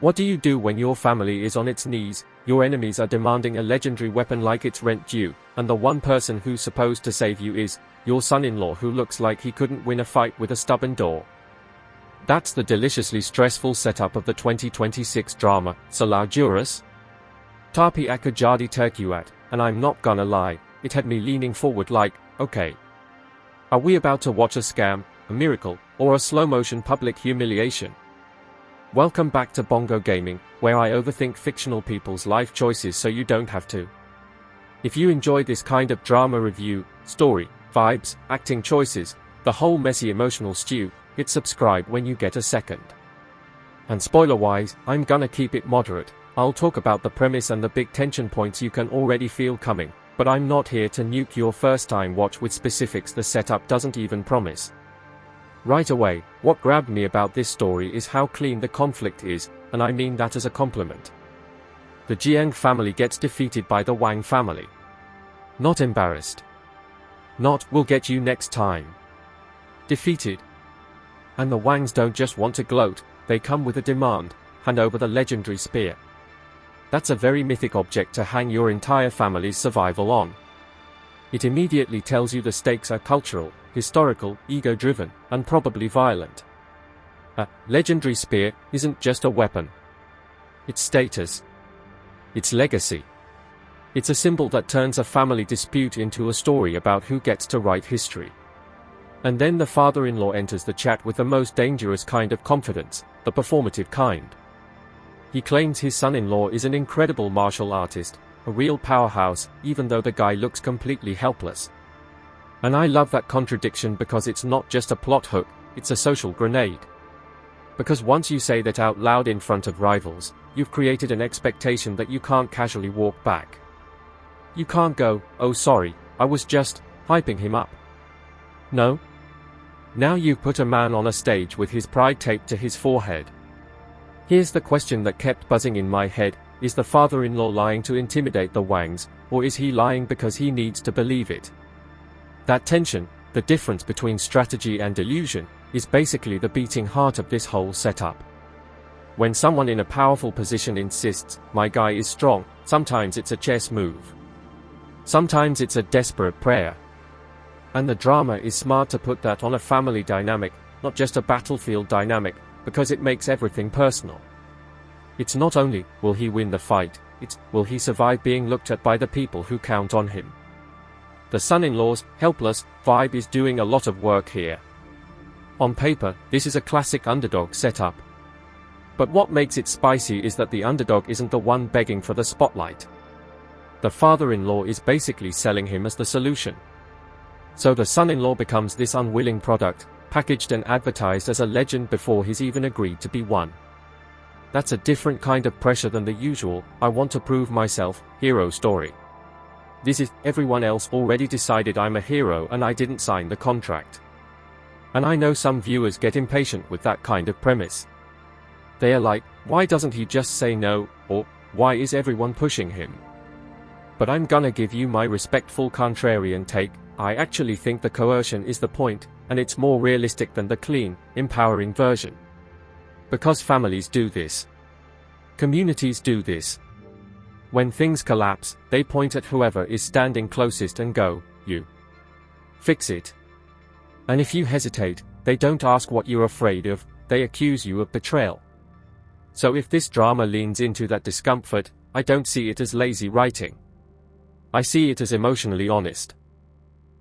What do you do when your family is on its knees, your enemies are demanding a legendary weapon like it's rent due, and the one person who's supposed to save you is your son-in-law who looks like he couldn't win a fight with a stubborn door? That's the deliciously stressful setup of the 2026 drama, Salah Jurus. Tapi aku jadi terkuat, and I'm not gonna lie, it had me leaning forward like, okay. Are we about to watch a scam, a miracle, or a slow-motion public humiliation? Welcome back to Bongo Gaming, where I overthink fictional people's life choices so you don't have to. If you enjoy this kind of drama review, story, vibes, acting choices, the whole messy emotional stew, hit subscribe when you get a second. And spoiler-wise, I'm gonna keep it moderate. I'll talk about the premise and the big tension points you can already feel coming, but I'm not here to nuke your first-time watch with specifics the setup doesn't even promise. Right away, what grabbed me about this story is how clean the conflict is, and I mean that as a compliment. The Jiang family gets defeated by the Wang family. Not embarrassed. Not, we'll get you next time. Defeated. And the Wangs don't just want to gloat, they come with a demand, hand over the legendary spear. That's a very mythic object to hang your entire family's survival on. It immediately tells you the stakes are cultural, historical, ego-driven, and probably violent. A legendary spear isn't just a weapon. It's status. It's legacy. It's a symbol that turns a family dispute into a story about who gets to write history. And then the father-in-law enters the chat with the most dangerous kind of confidence, the performative kind. He claims his son-in-law is an incredible martial artist, a real powerhouse, even though the guy looks completely helpless. And I love that contradiction because it's not just a plot hook, it's a social grenade. Because once you say that out loud in front of rivals, you've created an expectation that you can't casually walk back. You can't go, oh sorry, I was just hyping him up. No? Now you put a man on a stage with his pride taped to his forehead. Here's the question that kept buzzing in my head, is the father-in-law lying to intimidate the Wangs, or is he lying because he needs to believe it? That tension, the difference between strategy and delusion, is basically the beating heart of this whole setup. When someone in a powerful position insists, my guy is strong, sometimes it's a chess move. Sometimes it's a desperate prayer. And the drama is smart to put that on a family dynamic, not just a battlefield dynamic, because it makes everything personal. It's not only, will he win the fight, it's, will he survive being looked at by the people who count on him. The son-in-law's helpless vibe is doing a lot of work here. On paper, this is a classic underdog setup. But what makes it spicy is that the underdog isn't the one begging for the spotlight. The father-in-law is basically selling him as the solution. So the son-in-law becomes this unwilling product, packaged and advertised as a legend before he's even agreed to be one. That's a different kind of pressure than the usual, I want to prove myself, hero story. This is, everyone else already decided I'm a hero and I didn't sign the contract. And I know some viewers get impatient with that kind of premise. They are like, why doesn't he just say no, or, why is everyone pushing him? But I'm gonna give you my respectful contrarian take, I actually think the coercion is the point, and it's more realistic than the clean, empowering version. Because families do this. Communities do this. When things collapse, they point at whoever is standing closest and go, you. Fix it. And if you hesitate, they don't ask what you're afraid of, they accuse you of betrayal. So if this drama leans into that discomfort, I don't see it as lazy writing. I see it as emotionally honest.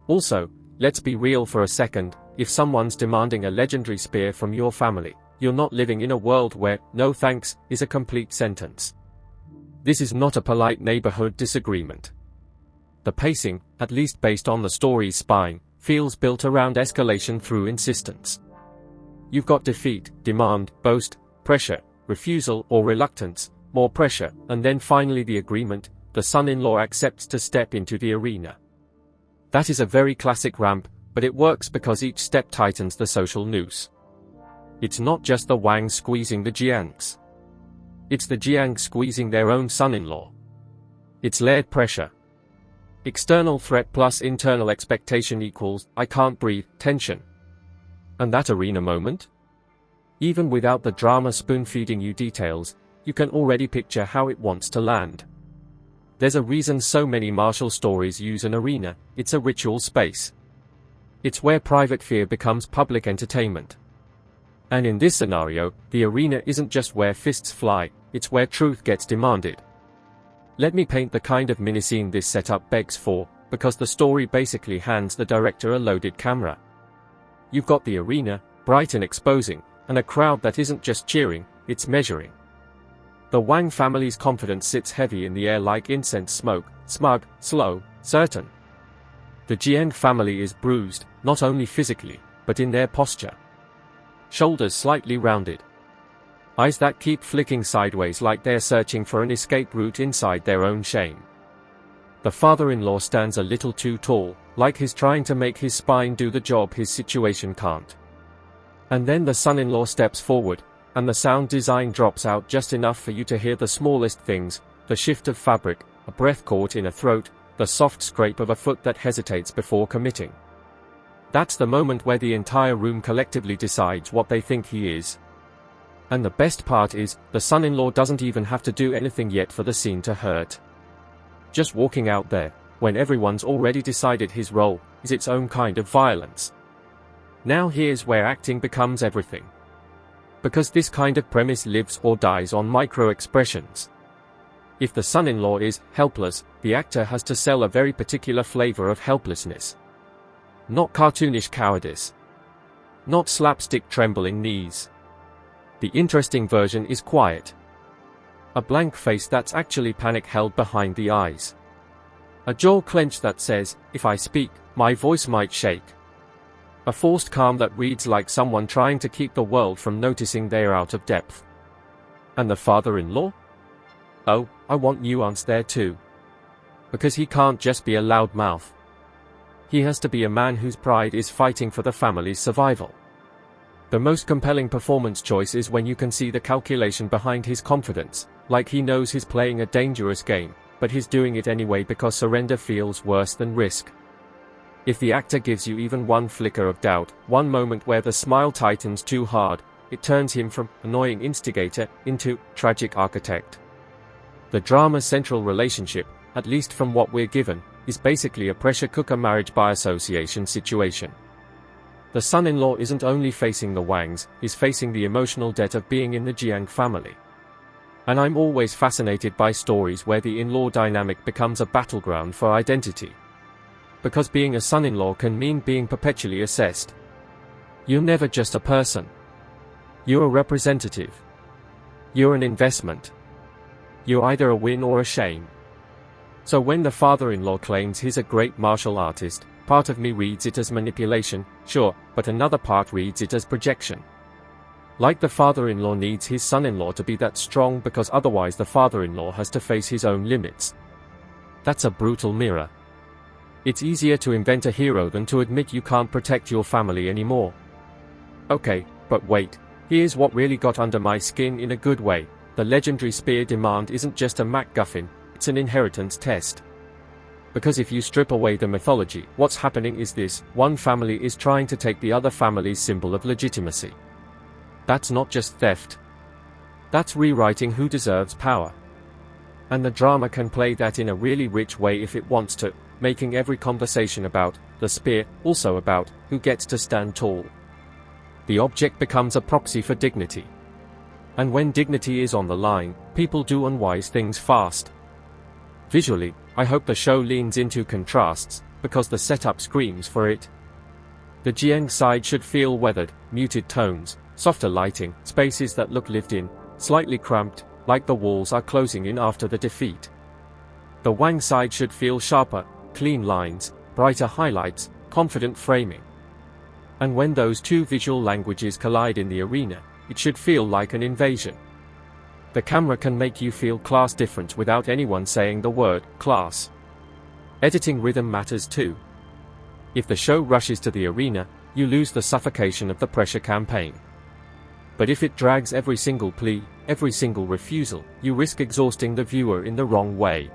Also, let's be real for a second, if someone's demanding a legendary spear from your family, you're not living in a world where, no thanks, is a complete sentence. This is not a polite neighborhood disagreement. The pacing, at least based on the story's spine, feels built around escalation through insistence. You've got defeat, demand, boast, pressure, refusal or reluctance, more pressure, and then finally the agreement, the son-in-law accepts to step into the arena. That is a very classic ramp, but it works because each step tightens the social noose. It's not just the Wangs squeezing the Jiangs. It's the Jiang squeezing their own son-in-law. It's layered pressure. External threat plus internal expectation equals, I can't breathe, tension. And that arena moment? Even without the drama spoon-feeding you details, you can already picture how it wants to land. There's a reason so many martial stories use an arena. It's a ritual space. It's where private fear becomes public entertainment. And in this scenario, the arena isn't just where fists fly, it's where truth gets demanded. Let me paint the kind of mini-scene this setup begs for, because the story basically hands the director a loaded camera. You've got the arena, bright and exposing, and a crowd that isn't just cheering, it's measuring. The Wang family's confidence sits heavy in the air like incense smoke, smug, slow, certain. The Jiang family is bruised, not only physically, but in their posture. Shoulders slightly rounded. Eyes that keep flicking sideways like they're searching for an escape route inside their own shame. The father-in-law stands a little too tall, like he's trying to make his spine do the job his situation can't. And then the son-in-law steps forward, and the sound design drops out just enough for you to hear the smallest things, the shift of fabric, a breath caught in a throat, the soft scrape of a foot that hesitates before committing. That's the moment where the entire room collectively decides what they think he is. And the best part is, the son-in-law doesn't even have to do anything yet for the scene to hurt. Just walking out there, when everyone's already decided his role, is its own kind of violence. Now here's where acting becomes everything. Because this kind of premise lives or dies on micro-expressions. If the son-in-law is helpless, the actor has to sell a very particular flavor of helplessness. Not cartoonish cowardice. Not slapstick trembling knees. The interesting version is quiet. A blank face that's actually panic held behind the eyes. A jaw clenched that says, if I speak, my voice might shake. A forced calm that reads like someone trying to keep the world from noticing they're out of depth. And the father-in-law? Oh, I want nuance there too. Because he can't just be a loudmouth. He has to be a man whose pride is fighting for the family's survival. The most compelling performance choice is when you can see the calculation behind his confidence, like he knows he's playing a dangerous game, but he's doing it anyway because surrender feels worse than risk. If the actor gives you even one flicker of doubt, one moment where the smile tightens too hard, it turns him from annoying instigator into tragic architect. The drama's central relationship, at least from what we're given, is basically a pressure cooker marriage by association situation. The son-in-law isn't only facing the Wangs, he's facing the emotional debt of being in the Jiang family. And I'm always fascinated by stories where the in-law dynamic becomes a battleground for identity. Because being a son-in-law can mean being perpetually assessed. You're never just a person. You're a representative. You're an investment. You're either a win or a shame. So when the father-in-law claims he's a great martial artist, part of me reads it as manipulation, sure, but another part reads it as projection. Like the father-in-law needs his son-in-law to be that strong because otherwise the father-in-law has to face his own limits. That's a brutal mirror. It's easier to invent a hero than to admit you can't protect your family anymore. Okay, but wait, here's what really got under my skin in a good way. The legendary spear demand isn't just a MacGuffin, it's an inheritance test. Because if you strip away the mythology, what's happening is this: one family is trying to take the other family's symbol of legitimacy. That's not just theft. That's rewriting who deserves power. And the drama can play that in a really rich way if it wants to, making every conversation about the spear also about who gets to stand tall. The object becomes a proxy for dignity. And when dignity is on the line, people do unwise things fast. Visually, I hope the show leans into contrasts, because the setup screams for it. The Jiang side should feel weathered, muted tones, softer lighting, spaces that look lived in, slightly cramped, like the walls are closing in after the defeat. The Wang side should feel sharper, clean lines, brighter highlights, confident framing. And when those two visual languages collide in the arena, it should feel like an invasion. The camera can make you feel class different without anyone saying the word class. Editing rhythm matters too. If the show rushes to the arena, you lose the suffocation of the pressure campaign. But if it drags every single plea, every single refusal, you risk exhausting the viewer in the wrong way.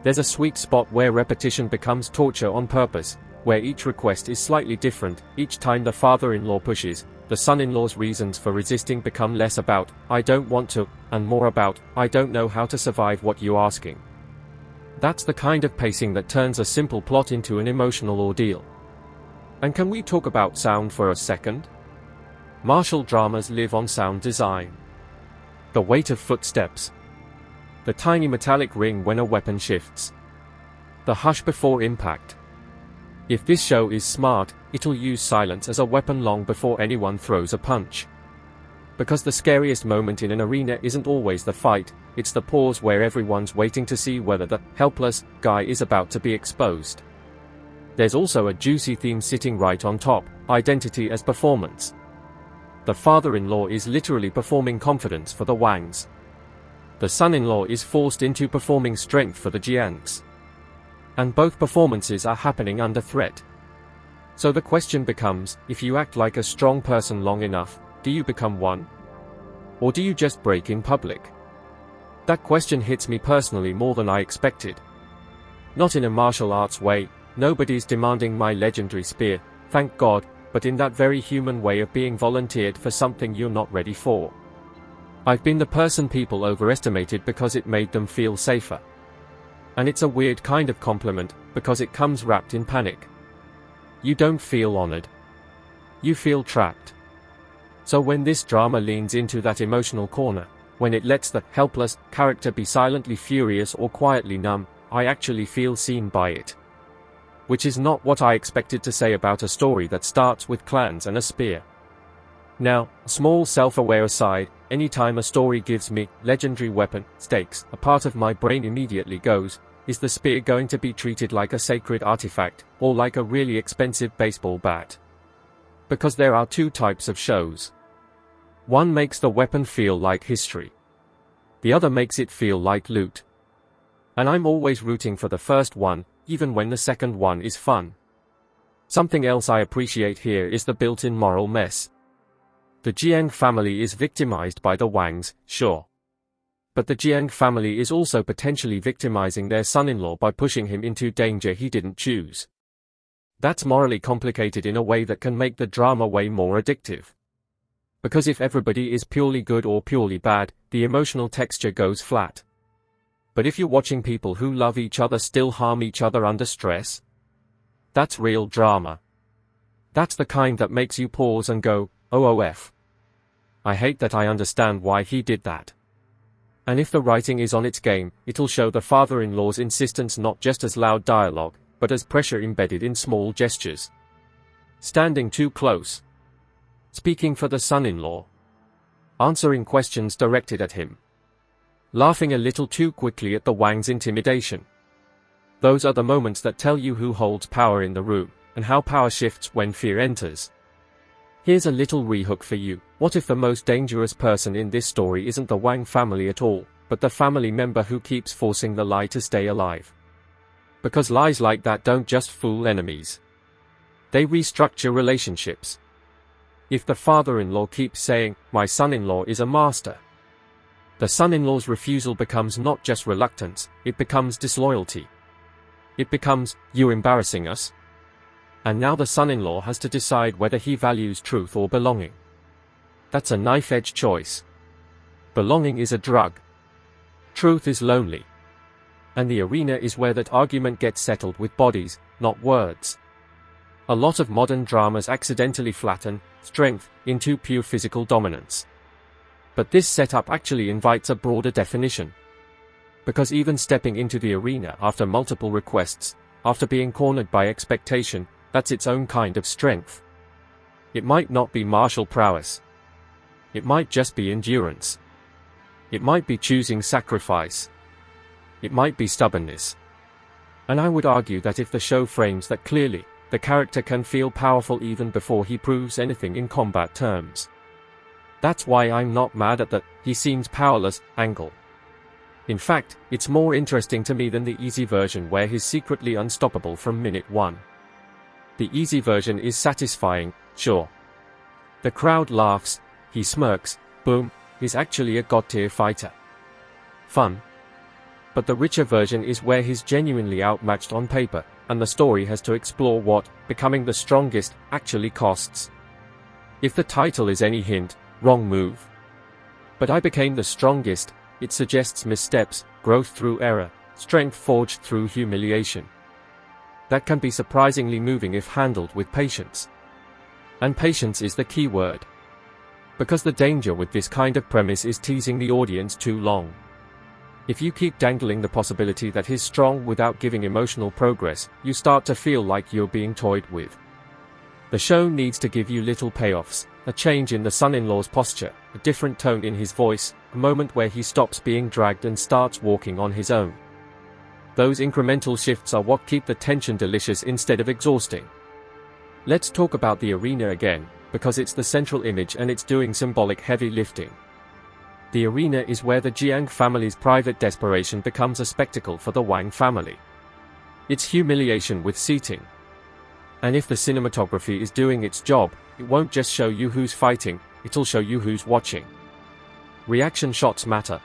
There's a sweet spot where repetition becomes torture on purpose, where each request is slightly different, each time the father-in-law pushes, the son-in-law's reasons for resisting become less about, "I don't want to," and more about, "I don't know how to survive what you're asking." That's the kind of pacing that turns a simple plot into an emotional ordeal. And can we talk about sound for a second? Martial dramas live on sound design. The weight of footsteps. The tiny metallic ring when a weapon shifts. The hush before impact. If this show is smart, it'll use silence as a weapon long before anyone throws a punch. Because the scariest moment in an arena isn't always the fight, it's the pause where everyone's waiting to see whether the helpless guy is about to be exposed. There's also a juicy theme sitting right on top: identity as performance. The father-in-law is literally performing confidence for the Wangs. The son-in-law is forced into performing strength for the Jiangs. And both performances are happening under threat. So the question becomes, if you act like a strong person long enough, do you become one? Or do you just break in public? That question hits me personally more than I expected. Not in a martial arts way, nobody's demanding my legendary spear, thank God, but in that very human way of being volunteered for something you're not ready for. I've been the person people overestimated because it made them feel safer. And it's a weird kind of compliment, because it comes wrapped in panic. You don't feel honored. You feel trapped. So when this drama leans into that emotional corner, when it lets the helpless character be silently furious or quietly numb, I actually feel seen by it. Which is not what I expected to say about a story that starts with clans and a spear. Now, small self-aware aside, anytime a story gives me legendary weapon stakes, a part of my brain immediately goes, is the spear going to be treated like a sacred artifact, or like a really expensive baseball bat? Because there are two types of shows. One makes the weapon feel like history. The other makes it feel like loot. And I'm always rooting for the first one, even when the second one is fun. Something else I appreciate here is the built-in moral mess. The Jiang family is victimized by the Wangs, sure. But the Jiang family is also potentially victimizing their son-in-law by pushing him into danger he didn't choose. That's morally complicated in a way that can make the drama way more addictive. Because if everybody is purely good or purely bad, the emotional texture goes flat. But if you're watching people who love each other still harm each other under stress, that's real drama. That's the kind that makes you pause and go, "OOF. I hate that I understand why he did that." And if the writing is on its game, it'll show the father-in-law's insistence not just as loud dialogue, but as pressure embedded in small gestures. Standing too close. Speaking for the son-in-law. Answering questions directed at him. Laughing a little too quickly at the Wang's intimidation. Those are the moments that tell you who holds power in the room, and how power shifts when fear enters. Here's a little rehook for you. What if the most dangerous person in this story isn't the Wang family at all, but the family member who keeps forcing the lie to stay alive? Because lies like that don't just fool enemies. They restructure relationships. If the father-in-law keeps saying, "My son-in-law is a master," the son-in-law's refusal becomes not just reluctance, it becomes disloyalty. It becomes, "You're embarrassing us." And now the son-in-law has to decide whether he values truth or belonging. That's a knife-edge choice. Belonging is a drug. Truth is lonely. And the arena is where that argument gets settled with bodies, not words. A lot of modern dramas accidentally flatten strength into pure physical dominance. But this setup actually invites a broader definition. Because even stepping into the arena after multiple requests, after being cornered by expectation, that's its own kind of strength. It might not be martial prowess. It might just be endurance. It might be choosing sacrifice. It might be stubbornness. And I would argue that if the show frames that clearly, the character can feel powerful even before he proves anything in combat terms. That's why I'm not mad at the "he seems powerless" angle. In fact, it's more interesting to me than the easy version where he's secretly unstoppable from minute one. The easy version is satisfying, sure. The crowd laughs, he smirks, boom, he's actually a god-tier fighter. Fun. But the richer version is where he's genuinely outmatched on paper, and the story has to explore what becoming the strongest actually costs. If the title is any hint, wrong move. But I became the strongest. It suggests missteps, growth through error, strength forged through humiliation. That can be surprisingly moving if handled with patience. And patience is the key word. Because the danger with this kind of premise is teasing the audience too long. If you keep dangling the possibility that he's strong without giving emotional progress, you start to feel like you're being toyed with. The show needs to give you little payoffs, a change in the son-in-law's posture, a different tone in his voice, a moment where he stops being dragged and starts walking on his own. Those incremental shifts are what keep the tension delicious instead of exhausting. Let's talk about the arena again, because it's the central image and it's doing symbolic heavy lifting. The arena is where the Jiang family's private desperation becomes a spectacle for the Wang family. It's humiliation with seating. And if the cinematography is doing its job, it won't just show you who's fighting, it'll show you who's watching. Reaction shots matter.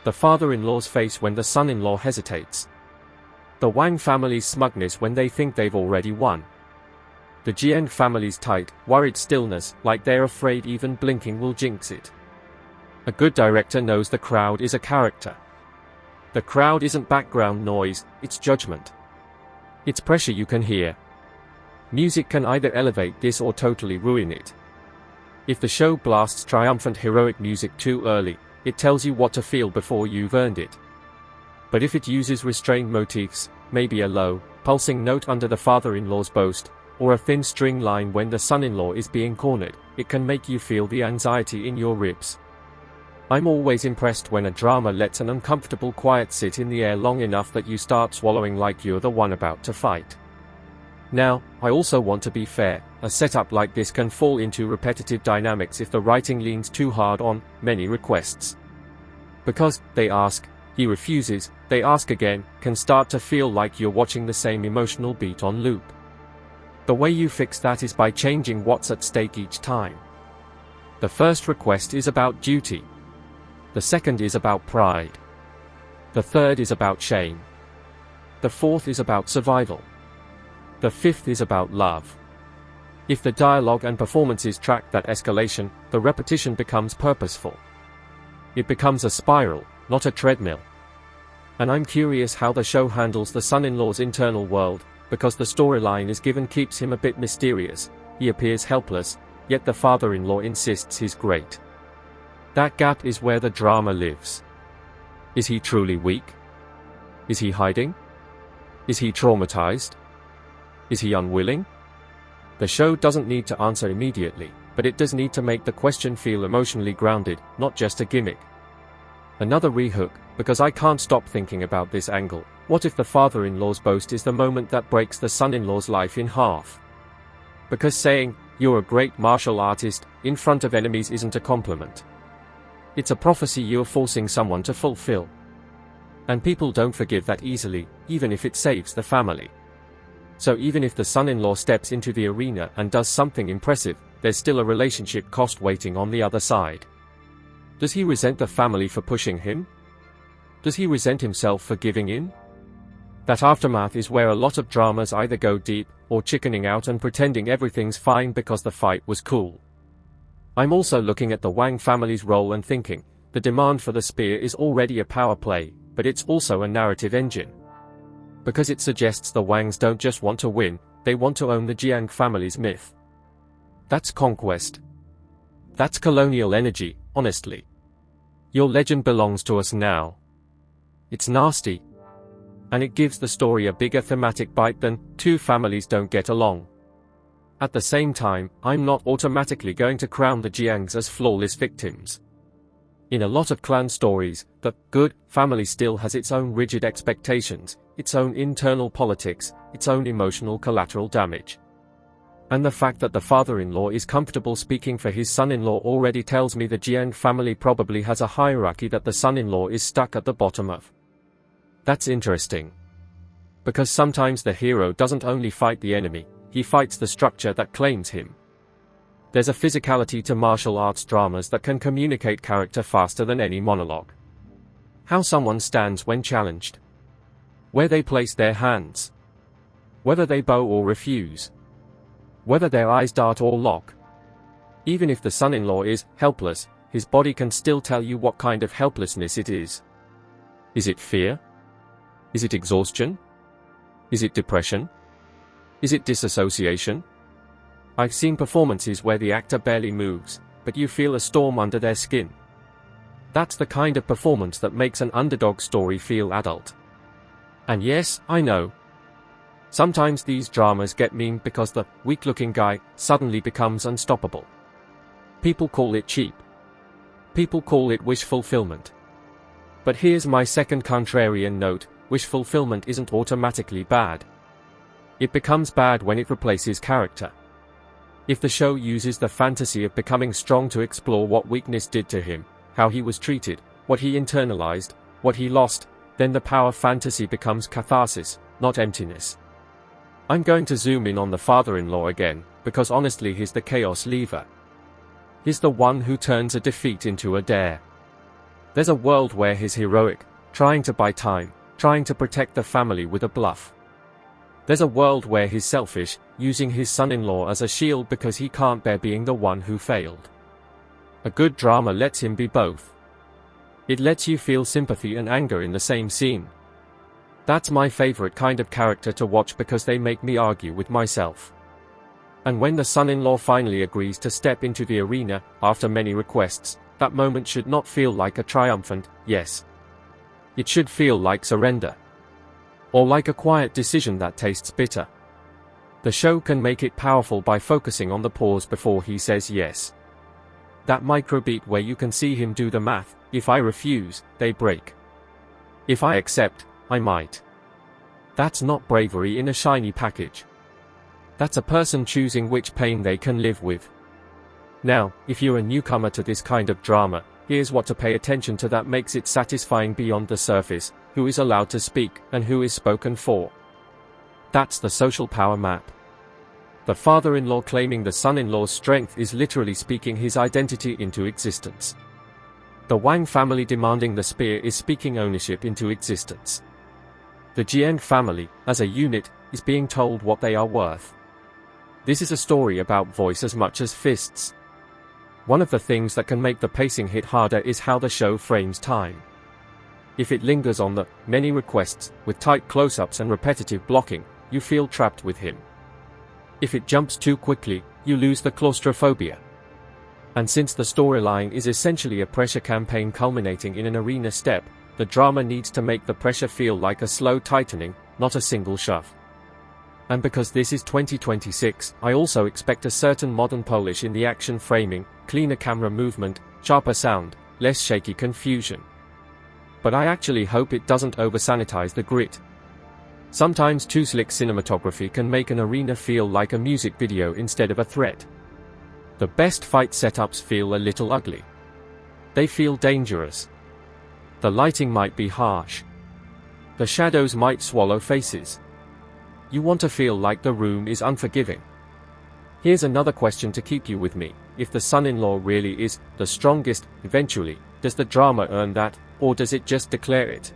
The father-in-law's face when the son-in-law hesitates. The Wang family's smugness when they think they've already won. The Jiang family's tight, worried stillness, like they're afraid even blinking will jinx it. A good director knows the crowd is a character. The crowd isn't background noise, it's judgment. It's pressure you can hear. Music can either elevate this or totally ruin it. If the show blasts triumphant heroic music too early, it tells you what to feel before you've earned it. But if it uses restrained motifs, maybe a low, pulsing note under the father-in-law's boast, or a thin string line when the son-in-law is being cornered, it can make you feel the anxiety in your ribs. I'm always impressed when a drama lets an uncomfortable quiet sit in the air long enough that you start swallowing like you're the one about to fight. Now, I also want to be fair, a setup like this can fall into repetitive dynamics if the writing leans too hard on many requests. Because, they ask, he refuses, they ask again, can start to feel like you're watching the same emotional beat on loop. The way you fix that is by changing what's at stake each time. The first request is about duty. The second is about pride. The third is about shame. The fourth is about survival. The fifth is about love. If the dialogue and performances track that escalation, the repetition becomes purposeful. It becomes a spiral, not a treadmill. And I'm curious how the show handles the son-in-law's internal world, because the storyline is given keeps him a bit mysterious. He appears helpless, yet the father-in-law insists he's great. That gap is where the drama lives. Is he truly weak? Is he hiding? Is he traumatized? Is he unwilling? The show doesn't need to answer immediately, but it does need to make the question feel emotionally grounded, not just a gimmick. Another rehook, because I can't stop thinking about this angle. What if the father-in-law's boast is the moment that breaks the son-in-law's life in half? Because saying, "You're a great martial artist," in front of enemies isn't a compliment. It's a prophecy you're forcing someone to fulfill. And people don't forgive that easily, even if it saves the family. So even if the son-in-law steps into the arena and does something impressive, there's still a relationship cost waiting on the other side. Does he resent the family for pushing him? Does he resent himself for giving in? That aftermath is where a lot of dramas either go deep, or chickening out and pretending everything's fine because the fight was cool. I'm also looking at the Wang family's role and thinking, the demand for the spear is already a power play, but it's also a narrative engine. Because it suggests the Wangs don't just want to win, they want to own the Jiang family's myth. That's conquest. That's colonial energy, honestly. Your legend belongs to us now. It's nasty. And it gives the story a bigger thematic bite than two families don't get along. At the same time, I'm not automatically going to crown the Jiangs as flawless victims. In a lot of clan stories, the good family still has its own rigid expectations, its own internal politics, its own emotional collateral damage. And the fact that the father-in-law is comfortable speaking for his son-in-law already tells me the Jiang family probably has a hierarchy that the son-in-law is stuck at the bottom of. That's interesting. Because sometimes the hero doesn't only fight the enemy, he fights the structure that claims him. There's a physicality to martial arts dramas that can communicate character faster than any monologue. How someone stands when challenged. Where they place their hands. Whether they bow or refuse. Whether their eyes dart or lock. Even if the son-in-law is helpless, his body can still tell you what kind of helplessness it is. Is it fear? Is it exhaustion? Is it depression? Is it disassociation? I've seen performances where the actor barely moves, but you feel a storm under their skin. That's the kind of performance that makes an underdog story feel adult. And yes, I know. Sometimes these dramas get memed because the weak-looking guy suddenly becomes unstoppable. People call it cheap. People call it wish fulfillment. But here's my second contrarian note: wish fulfillment isn't automatically bad. It becomes bad when it replaces character. If the show uses the fantasy of becoming strong to explore what weakness did to him, how he was treated, what he internalized, what he lost, then the power fantasy becomes catharsis, not emptiness. I'm going to zoom in on the father-in-law again, because honestly he's the chaos lever. He's the one who turns a defeat into a dare. There's a world where he's heroic, trying to buy time, trying to protect the family with a bluff. There's a world where he's selfish, using his son-in-law as a shield because he can't bear being the one who failed. A good drama lets him be both. It lets you feel sympathy and anger in the same scene. That's my favorite kind of character to watch because they make me argue with myself. And when the son-in-law finally agrees to step into the arena, after many requests, that moment should not feel like a triumphant yes. It should feel like surrender. Or like a quiet decision that tastes bitter. The show can make it powerful by focusing on the pause before he says yes. That microbeat where you can see him do the math: if I refuse, they break. If I accept, I might. That's not bravery in a shiny package. That's a person choosing which pain they can live with. Now, if you're a newcomer to this kind of drama, here's what to pay attention to that makes it satisfying beyond the surface: who is allowed to speak, and who is spoken for. That's the social power map. The father-in-law claiming the son-in-law's strength is literally speaking his identity into existence. The Wang family demanding the spear is speaking ownership into existence. The Jiang family, as a unit, is being told what they are worth. This is a story about voice as much as fists. One of the things that can make the pacing hit harder is how the show frames time. If it lingers on the many requests, with tight close-ups and repetitive blocking, you feel trapped with him. If it jumps too quickly, you lose the claustrophobia. And since the storyline is essentially a pressure campaign culminating in an arena step, the drama needs to make the pressure feel like a slow tightening, not a single shove. And because this is 2026, I also expect a certain modern polish in the action framing, cleaner camera movement, sharper sound, less shaky confusion. But I actually hope it doesn't over-sanitize the grit. Sometimes too slick cinematography can make an arena feel like a music video instead of a threat. The best fight setups feel a little ugly. They feel dangerous. The lighting might be harsh. The shadows might swallow faces. You want to feel like the room is unforgiving. Here's another question to keep you with me: if the son-in-law really is the strongest, eventually, does the drama earn that, or does it just declare it?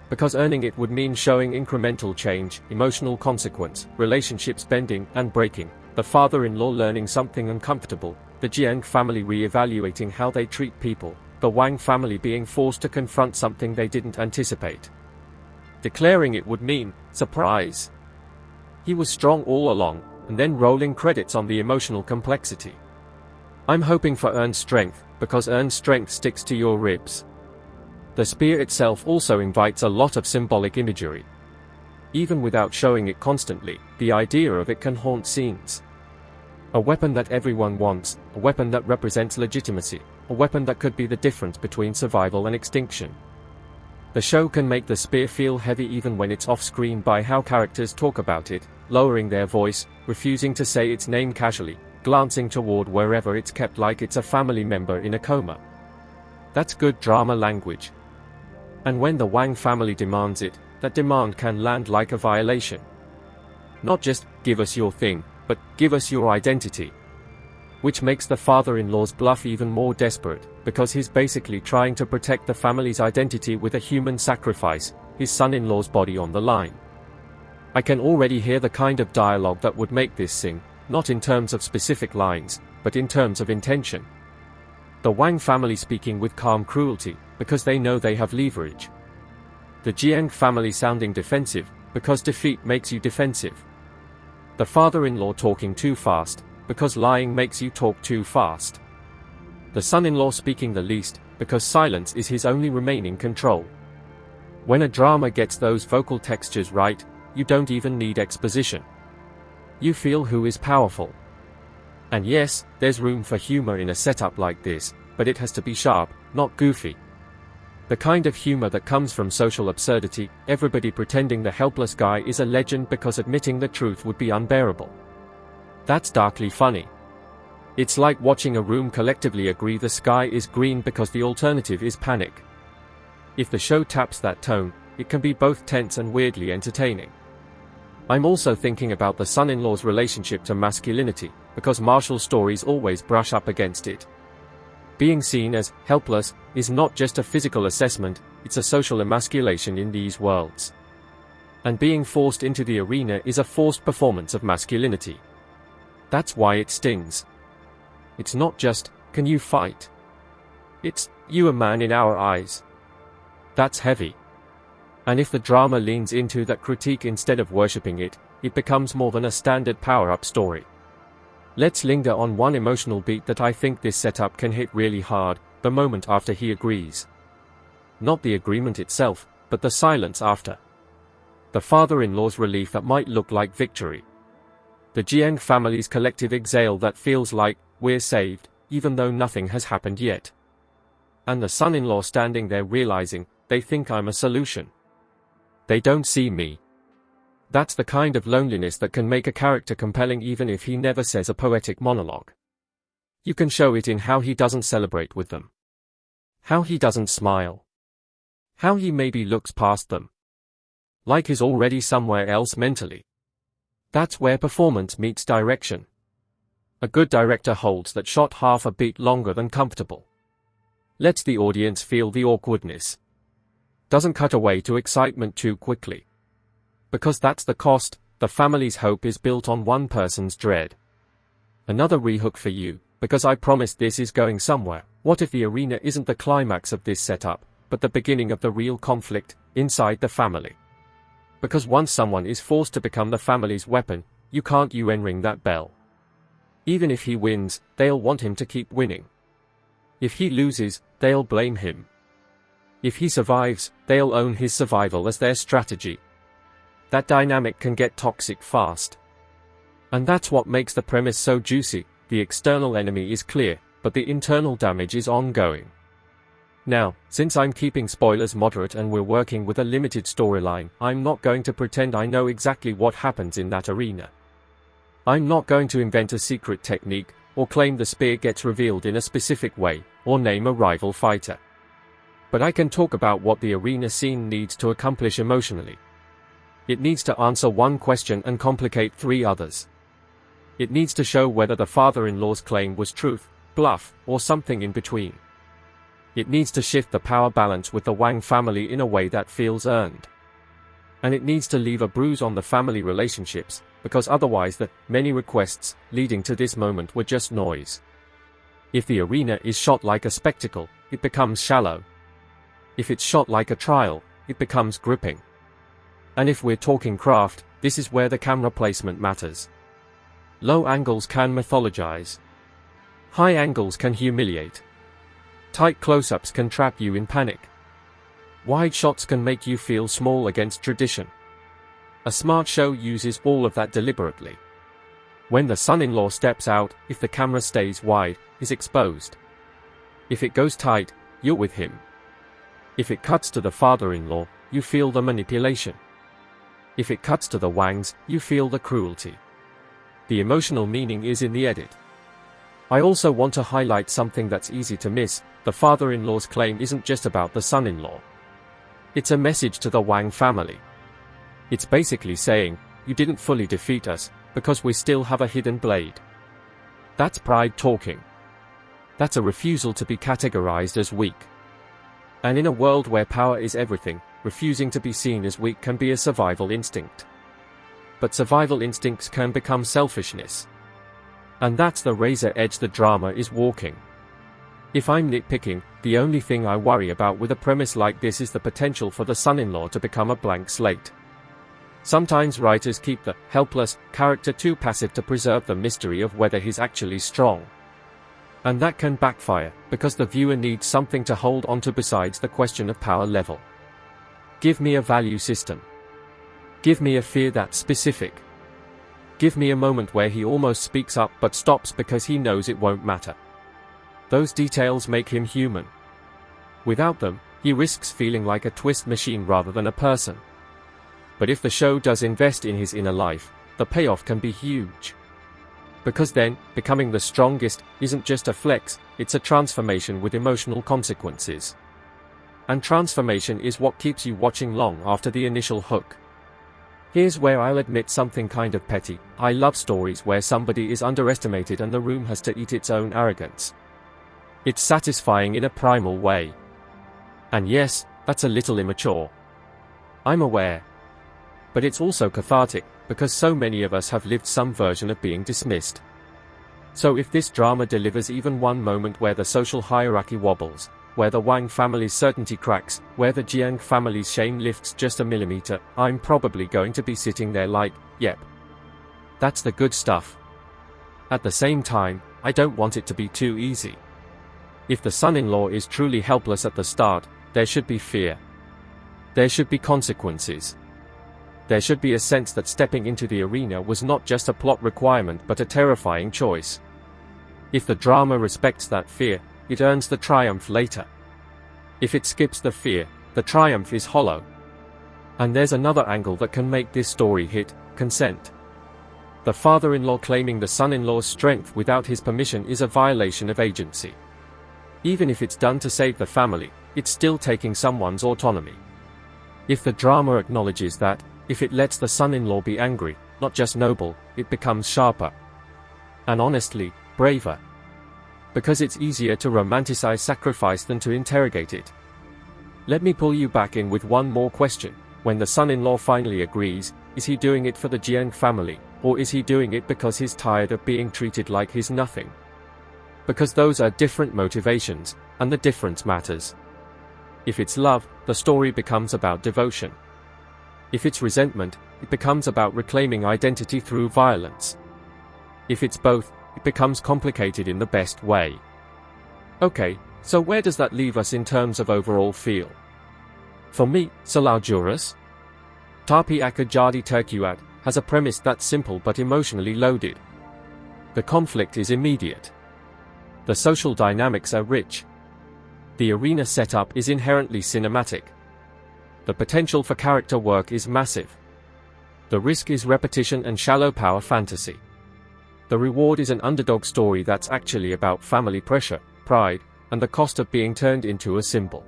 Because earning it would mean showing incremental change, emotional consequence, relationships bending and breaking, the father-in-law learning something uncomfortable, the Jiang family re-evaluating how they treat people, the Wang family being forced to confront something they didn't anticipate. Declaring it would mean, surprise! He was strong all along, and then rolling credits on the emotional complexity. I'm hoping for earned strength, because earned strength sticks to your ribs. The spear itself also invites a lot of symbolic imagery. Even without showing it constantly, the idea of it can haunt scenes. A weapon that everyone wants, a weapon that represents legitimacy, a weapon that could be the difference between survival and extinction. The show can make the spear feel heavy even when it's off-screen by how characters talk about it, lowering their voice, refusing to say its name casually, glancing toward wherever it's kept like it's a family member in a coma. That's good drama language. And when the Wang family demands it, that demand can land like a violation. Not just, give us your thing, but, give us your identity. Which makes the father-in-law's bluff even more desperate, because he's basically trying to protect the family's identity with a human sacrifice, his son-in-law's body on the line. I can already hear the kind of dialogue that would make this sing, not in terms of specific lines, but in terms of intention. The Wang family speaking with calm cruelty, because they know they have leverage. The Jiang family sounding defensive, because defeat makes you defensive. The father-in-law talking too fast, because lying makes you talk too fast. The son-in-law speaking the least, because silence is his only remaining control. When a drama gets those vocal textures right, you don't even need exposition. You feel who is powerful. And yes, there's room for humor in a setup like this, but it has to be sharp, not goofy. The kind of humor that comes from social absurdity, everybody pretending the helpless guy is a legend because admitting the truth would be unbearable. That's darkly funny. It's like watching a room collectively agree the sky is green because the alternative is panic. If the show taps that tone, it can be both tense and weirdly entertaining. I'm also thinking about the son-in-law's relationship to masculinity, because martial stories always brush up against it. Being seen as helpless is not just a physical assessment, it's a social emasculation in these worlds. And being forced into the arena is a forced performance of masculinity. That's why it stings. It's not just, can you fight? It's, you a man in our eyes. That's heavy. And if the drama leans into that critique instead of worshipping it, it becomes more than a standard power-up story. Let's linger on one emotional beat that I think this setup can hit really hard, the moment after he agrees. Not the agreement itself, but the silence after. The father-in-law's relief that might look like victory. The Jiang family's collective exhale that feels like, we're saved, even though nothing has happened yet. And the son-in-law standing there realizing, they think I'm a solution. They don't see me. That's the kind of loneliness that can make a character compelling even if he never says a poetic monologue. You can show it in how he doesn't celebrate with them. How he doesn't smile. How he maybe looks past them. Like he's already somewhere else mentally. That's where performance meets direction. A good director holds that shot half a beat longer than comfortable. Lets the audience feel the awkwardness. Doesn't cut away to excitement too quickly. Because that's the cost, the family's hope is built on one person's dread. Another rehook for you, because I promised this is going somewhere. What if the arena isn't the climax of this setup, but the beginning of the real conflict, inside the family? Because once someone is forced to become the family's weapon, you can't ring that bell. Even if he wins, they'll want him to keep winning. If he loses, they'll blame him. If he survives, they'll own his survival as their strategy. That dynamic can get toxic fast. And that's what makes the premise so juicy. The external enemy is clear, but the internal damage is ongoing. Now, since I'm keeping spoilers moderate and we're working with a limited storyline, I'm not going to pretend I know exactly what happens in that arena. I'm not going to invent a secret technique, or claim the spear gets revealed in a specific way, or name a rival fighter. But I can talk about what the arena scene needs to accomplish emotionally. It needs to answer one question and complicate three others. It needs to show whether the father-in-law's claim was truth, bluff, or something in between. It needs to shift the power balance with the Wang family in a way that feels earned. And it needs to leave a bruise on the family relationships, because otherwise the many requests leading to this moment were just noise. If the arena is shot like a spectacle, it becomes shallow. If it's shot like a trial, it becomes gripping. And if we're talking craft, this is where the camera placement matters. Low angles can mythologize. High angles can humiliate. Tight close-ups can trap you in panic. Wide shots can make you feel small against tradition. A smart show uses all of that deliberately. When the son-in-law steps out, if the camera stays wide, he's exposed. If it goes tight, you're with him. If it cuts to the father-in-law, you feel the manipulation. If it cuts to the Wangs, you feel the cruelty. The emotional meaning is in the edit. I also want to highlight something that's easy to miss. The father-in-law's claim isn't just about the son-in-law. It's a message to the Wang family. It's basically saying, you didn't fully defeat us, because we still have a hidden blade. That's pride talking. That's a refusal to be categorized as weak. And in a world where power is everything, refusing to be seen as weak can be a survival instinct. But survival instincts can become selfishness. And that's the razor edge the drama is walking. If I'm nitpicking, the only thing I worry about with a premise like this is the potential for the son-in-law to become a blank slate. Sometimes writers keep the helpless character too passive to preserve the mystery of whether he's actually strong. And that can backfire, because the viewer needs something to hold onto besides the question of power level. Give me a value system. Give me a fear that's specific. Give me a moment where he almost speaks up but stops because he knows it won't matter. Those details make him human. Without them, he risks feeling like a twist machine rather than a person. But if the show does invest in his inner life, the payoff can be huge. Because then, becoming the strongest isn't just a flex, it's a transformation with emotional consequences. And transformation is what keeps you watching long after the initial hook. Here's where I'll admit something kind of petty. I love stories where somebody is underestimated and the room has to eat its own arrogance. It's satisfying in a primal way. And yes, that's a little immature. I'm aware. But it's also cathartic, because so many of us have lived some version of being dismissed. So if this drama delivers even one moment where the social hierarchy wobbles, where the Wang family's certainty cracks, where the Jiang family's shame lifts just a millimeter, I'm probably going to be sitting there like, yep. That's the good stuff. At the same time, I don't want it to be too easy. If the son-in-law is truly helpless at the start, there should be fear. There should be consequences. There should be a sense that stepping into the arena was not just a plot requirement but a terrifying choice. If the drama respects that fear, it earns the triumph later. If it skips the fear, the triumph is hollow. And there's another angle that can make this story hit: consent. The father-in-law claiming the son-in-law's strength without his permission is a violation of agency. Even if it's done to save the family, it's still taking someone's autonomy. If the drama acknowledges that, if it lets the son-in-law be angry, not just noble, it becomes sharper. And honestly, braver. Because it's easier to romanticize sacrifice than to interrogate it. Let me pull you back in with one more question. When the son-in-law finally agrees, is he doing it for the Jiang family, or is he doing it because he's tired of being treated like he's nothing? Because those are different motivations, and the difference matters. If it's love, the story becomes about devotion. If it's resentment, it becomes about reclaiming identity through violence. If it's both, it becomes complicated in the best way. Okay, so where does that leave us in terms of overall feel? For me, Salah Jurus, Tapi Akan Jadi Terkuat, has a premise that's simple but emotionally loaded. The conflict is immediate. The social dynamics are rich. The arena setup is inherently cinematic. The potential for character work is massive. The risk is repetition and shallow power fantasy. The reward is an underdog story that's actually about family pressure, pride, and the cost of being turned into a symbol.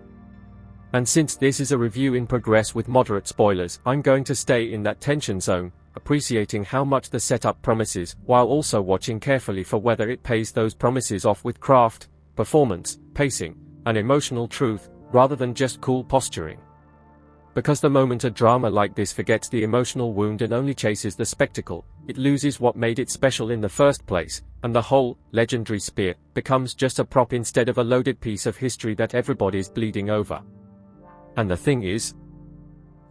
And since this is a review in progress with moderate spoilers, I'm going to stay in that tension zone, appreciating how much the setup promises, while also watching carefully for whether it pays those promises off with craft, performance, pacing, and emotional truth, rather than just cool posturing. Because the moment a drama like this forgets the emotional wound and only chases the spectacle, it loses what made it special in the first place, and the whole legendary spear becomes just a prop instead of a loaded piece of history that everybody's bleeding over. And the thing is,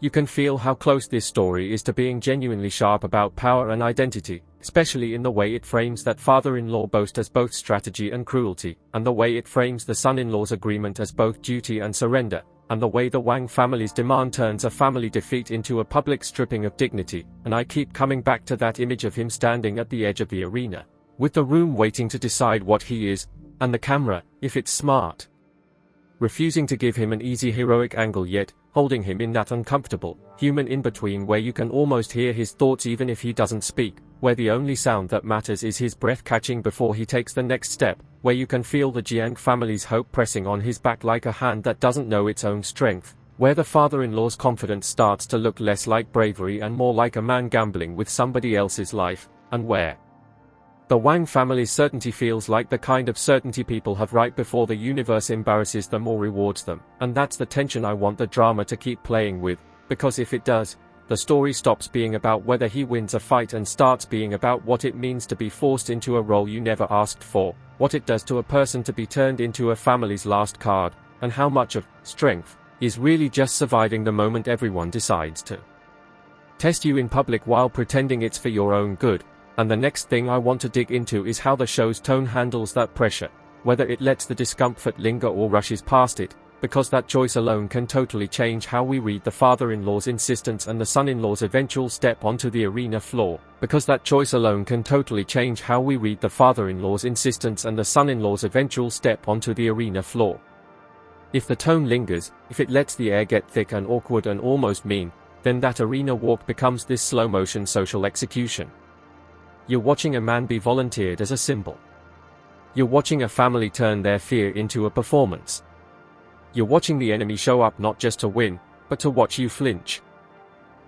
you can feel how close this story is to being genuinely sharp about power and identity, especially in the way it frames that father-in-law boast as both strategy and cruelty, and the way it frames the son-in-law's agreement as both duty and surrender, and the way the Wang family's demand turns a family defeat into a public stripping of dignity. And I keep coming back to that image of him standing at the edge of the arena, with the room waiting to decide what he is, and the camera, if it's smart, refusing to give him an easy heroic angle yet holding him in that uncomfortable, human in-between where you can almost hear his thoughts even if he doesn't speak, where the only sound that matters is his breath catching before he takes the next step, where you can feel the Jiang family's hope pressing on his back like a hand that doesn't know its own strength, where the father-in-law's confidence starts to look less like bravery and more like a man gambling with somebody else's life, and where the Wang family's certainty feels like the kind of certainty people have right before the universe embarrasses them or rewards them. And that's the tension I want the drama to keep playing with, because if it does, the story stops being about whether he wins a fight and starts being about what it means to be forced into a role you never asked for, what it does to a person to be turned into a family's last card, and how much of strength is really just surviving the moment everyone decides to test you in public while pretending it's for your own good. And the next thing I want to dig into is how the show's tone handles that pressure, whether it lets the discomfort linger or rushes past it, because that choice alone can totally change how we read the father-in-law's insistence and the son-in-law's eventual step onto the arena floor, because that choice alone can totally change how we read the father-in-law's insistence and the son-in-law's eventual step onto the arena floor. If the tone lingers, if it lets the air get thick and awkward and almost mean, then that arena walk becomes this slow-motion social execution. You're watching a man be volunteered as a symbol. You're watching a family turn their fear into a performance. You're watching the enemy show up not just to win, but to watch you flinch.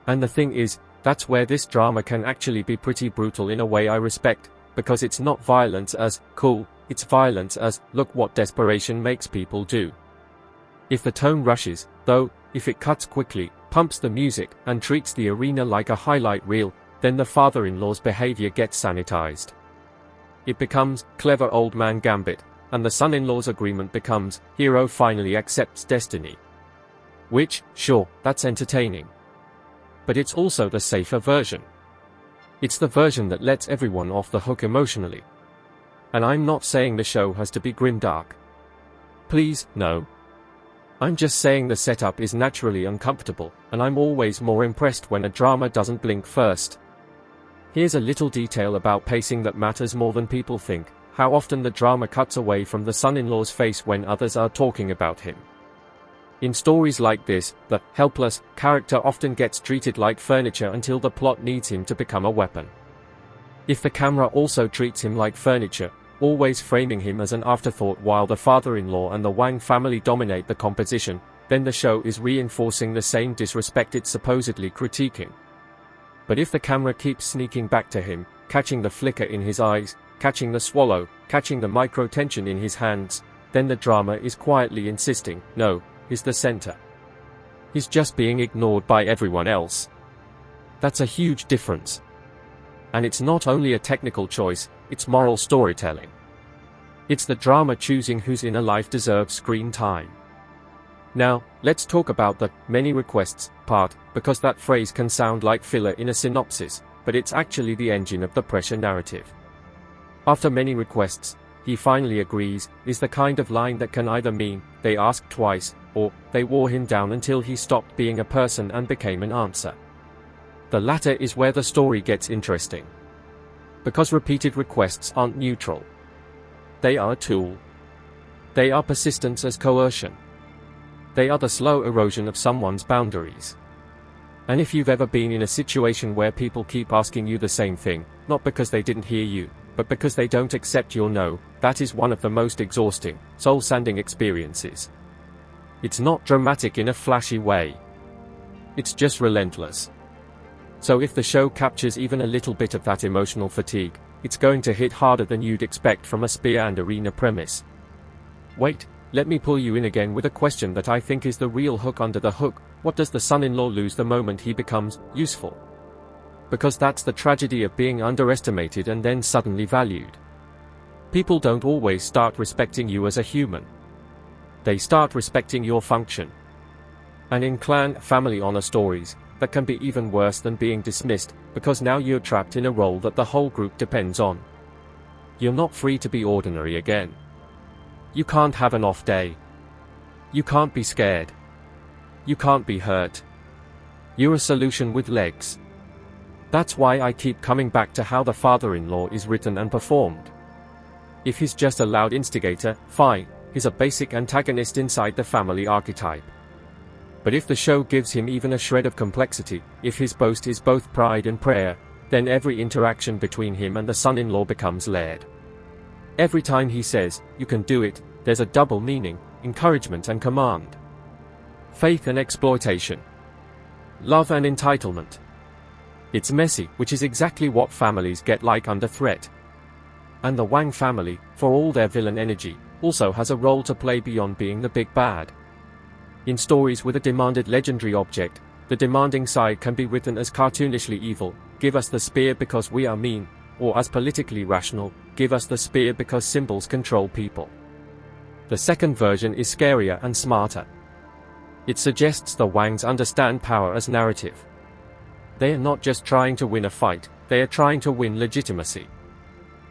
And the thing is, that's where this drama can actually be pretty brutal in a way I respect, because it's not violence as cool, it's violence as look what desperation makes people do. If the tone rushes, though, if it cuts quickly, pumps the music, and treats the arena like a highlight reel, then the father-in-law's behavior gets sanitized. It becomes clever old man gambit, and the son-in-law's agreement becomes hero finally accepts destiny. Which, sure, that's entertaining. But it's also the safer version. It's the version that lets everyone off the hook emotionally. And I'm not saying the show has to be grimdark. Please, no. I'm just saying the setup is naturally uncomfortable, and I'm always more impressed when a drama doesn't blink first. Here's a little detail about pacing that matters more than people think: how often the drama cuts away from the son-in-law's face when others are talking about him. In stories like this, the helpless character often gets treated like furniture until the plot needs him to become a weapon. If the camera also treats him like furniture, always framing him as an afterthought while the father-in-law and the Wang family dominate the composition, then the show is reinforcing the same disrespect it's supposedly critiquing. But if the camera keeps sneaking back to him, catching the flicker in his eyes, catching the swallow, catching the micro-tension in his hands, then the drama is quietly insisting, no, he's the center. He's just being ignored by everyone else. That's a huge difference. And it's not only a technical choice, it's moral storytelling. It's the drama choosing whose inner life deserves screen time. Now, let's talk about the many requests part, because that phrase can sound like filler in a synopsis, but it's actually the engine of the pressure narrative. After many requests, he finally agrees, is the kind of line that can either mean, they asked twice, or, they wore him down until he stopped being a person and became an answer. The latter is where the story gets interesting. Because repeated requests aren't neutral. They are a tool. They are persistence as coercion. They are the slow erosion of someone's boundaries. And if you've ever been in a situation where people keep asking you the same thing, not because they didn't hear you, but because they don't accept your no, that is one of the most exhausting, soul-sanding experiences. It's not dramatic in a flashy way. It's just relentless. So if the show captures even a little bit of that emotional fatigue, it's going to hit harder than you'd expect from a spear and arena premise. Wait, let me pull you in again with a question that I think is the real hook under the hook: what does the son-in-law lose the moment he becomes useful? Because that's the tragedy of being underestimated and then suddenly valued. People don't always start respecting you as a human. They start respecting your function. And in clan, family honor stories, that can be even worse than being dismissed, because now you're trapped in a role that the whole group depends on. You're not free to be ordinary again. You can't have an off day. You can't be scared. You can't be hurt. You're a solution with legs. That's why I keep coming back to how the father-in-law is written and performed. If he's just a loud instigator, fine, he's a basic antagonist inside the family archetype. But if the show gives him even a shred of complexity, if his boast is both pride and prayer, then every interaction between him and the son-in-law becomes layered. Every time he says, "You can do it," there's a double meaning: encouragement and command. Faith and exploitation. Love and entitlement. It's messy, which is exactly what families get like under threat. And the Wang family, for all their villain energy, also has a role to play beyond being the big bad. In stories with a demanded legendary object, The demanding side can be written as cartoonishly evil, give us the spear because we are mean, or as politically rational, give us the spear because symbols control people. The second version is scarier and smarter. It suggests the Wangs understand power as narrative. They are not just trying to win a fight, they are trying to win legitimacy.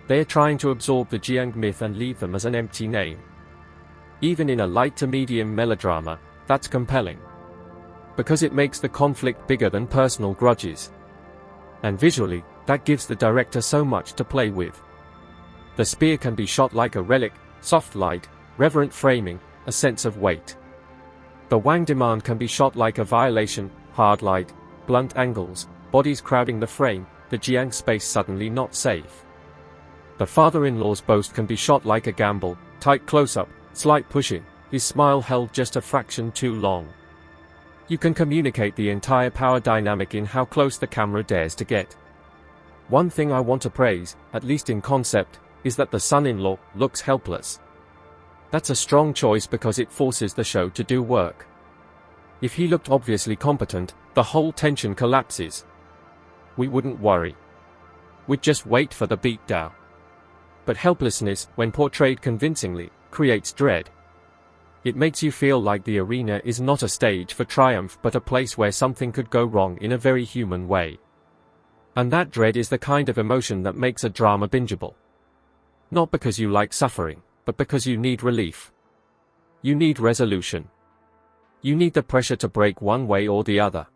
They are trying to absorb the Jiang myth and leave them as an empty name. Even in a light to medium melodrama, that's compelling. Because it makes the conflict bigger than personal grudges. And visually, that gives the director so much to play with. The spear can be shot like a relic, soft light, reverent framing, a sense of weight. The Wang demand can be shot like a violation, hard light, blunt angles, bodies crowding the frame, the Jiang space suddenly not safe. The father-in-law's boast can be shot like a gamble, tight close-up, slight pushing, his smile held just a fraction too long. You can communicate the entire power dynamic in how close the camera dares to get. One thing I want to praise, at least in concept, is that the son-in-law looks helpless. That's a strong choice because it forces the show to do work. If he looked obviously competent, the whole tension collapses. We wouldn't worry. We'd just wait for the beatdown. But helplessness, when portrayed convincingly, creates dread. It makes you feel like the arena is not a stage for triumph but a place where something could go wrong in a very human way. And that dread is the kind of emotion that makes a drama bingeable. Not because you like suffering, but because you need relief. You need resolution. You need the pressure to break one way or the other.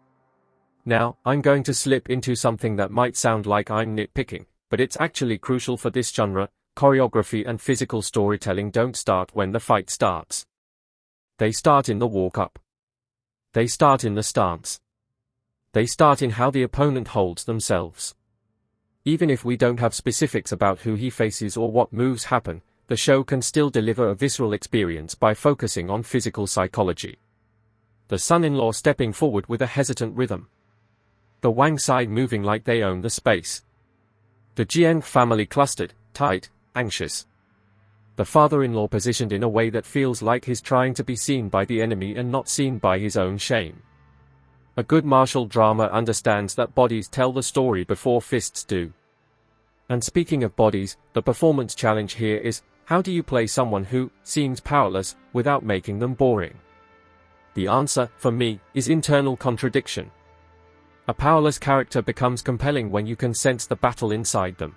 Now, I'm going to slip into something that might sound like I'm nitpicking, but it's actually crucial for this genre. Choreography and physical storytelling don't start when the fight starts. They start in the walk-up. They start in the stance. They start in how the opponent holds themselves. Even if we don't have specifics about who he faces or what moves happen, the show can still deliver a visceral experience by focusing on physical psychology. The son-in-law stepping forward with a hesitant rhythm. The Wang side moving like they own the space. The Jiang family clustered, tight, anxious. The father-in-law positioned in a way that feels like he's trying to be seen by the enemy and not seen by his own shame. A good martial drama understands that bodies tell the story before fists do. And speaking of bodies, the performance challenge here is, how do you play someone who seems powerless without making them boring? The answer, for me, is internal contradiction. A powerless character becomes compelling when you can sense the battle inside them.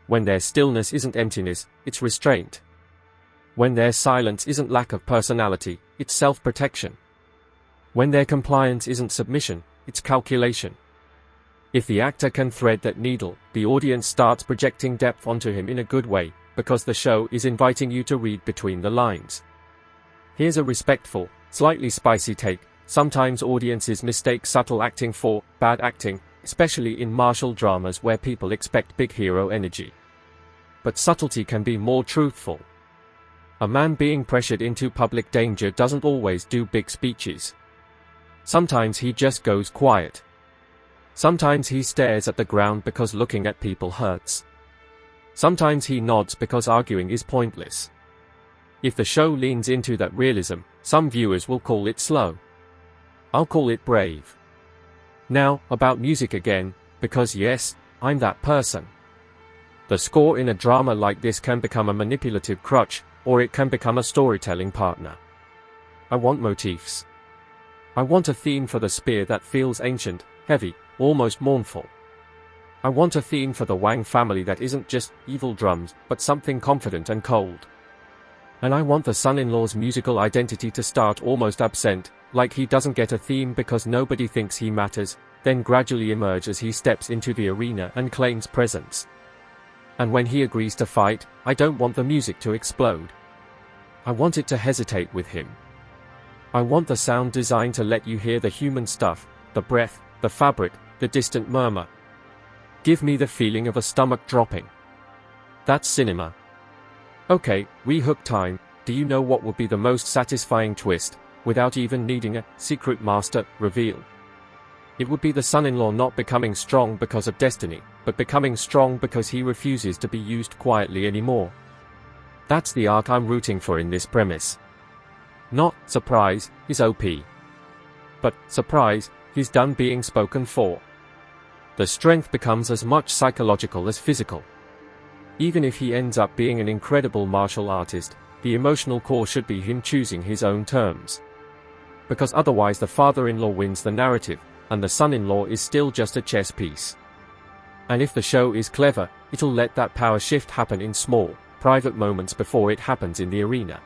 When their stillness isn't emptiness, it's restraint. When their silence isn't lack of personality, it's self-protection. When their compliance isn't submission, it's calculation. If the actor can thread that needle, the audience starts projecting depth onto him in a good way, because the show is inviting you to read between the lines. Here's a respectful, slightly spicy take. Sometimes audiences mistake subtle acting for bad acting, especially in martial dramas where people expect big hero energy. But subtlety can be more truthful. A man being pressured into public danger doesn't always do big speeches. Sometimes he just goes quiet. Sometimes he stares at the ground because looking at people hurts. Sometimes he nods because arguing is pointless. If the show leans into that realism, some viewers will call it slow. I'll call it brave. Now, about music again, because yes, I'm that person. The score in a drama like this can become a manipulative crutch, or it can become a storytelling partner. I want motifs. I want a theme for the spear that feels ancient, heavy, almost mournful. I want a theme for the Wang family that isn't just evil drums, but something confident and cold. And I want the son-in-law's musical identity to start almost absent, like he doesn't get a theme because nobody thinks he matters, then gradually emerge as he steps into the arena and claims presence. And when he agrees to fight, I don't want the music to explode. I want it to hesitate with him. I want the sound design to let you hear the human stuff, the breath, the fabric, the distant murmur. Give me the feeling of a stomach dropping. That's cinema. Okay, rehook time. Do you know what would be the most satisfying twist, without even needing a secret master reveal? It would be the son-in-law not becoming strong because of destiny, but becoming strong because he refuses to be used quietly anymore. That's the arc I'm rooting for in this premise. Not, surprise, he's OP. But, surprise, he's done being spoken for. The strength becomes as much psychological as physical. Even if he ends up being an incredible martial artist, the emotional core should be him choosing his own terms. Because otherwise the father-in-law wins the narrative, and the son-in-law is still just a chess piece. And if the show is clever, it'll let that power shift happen in small, private moments before it happens in the arena.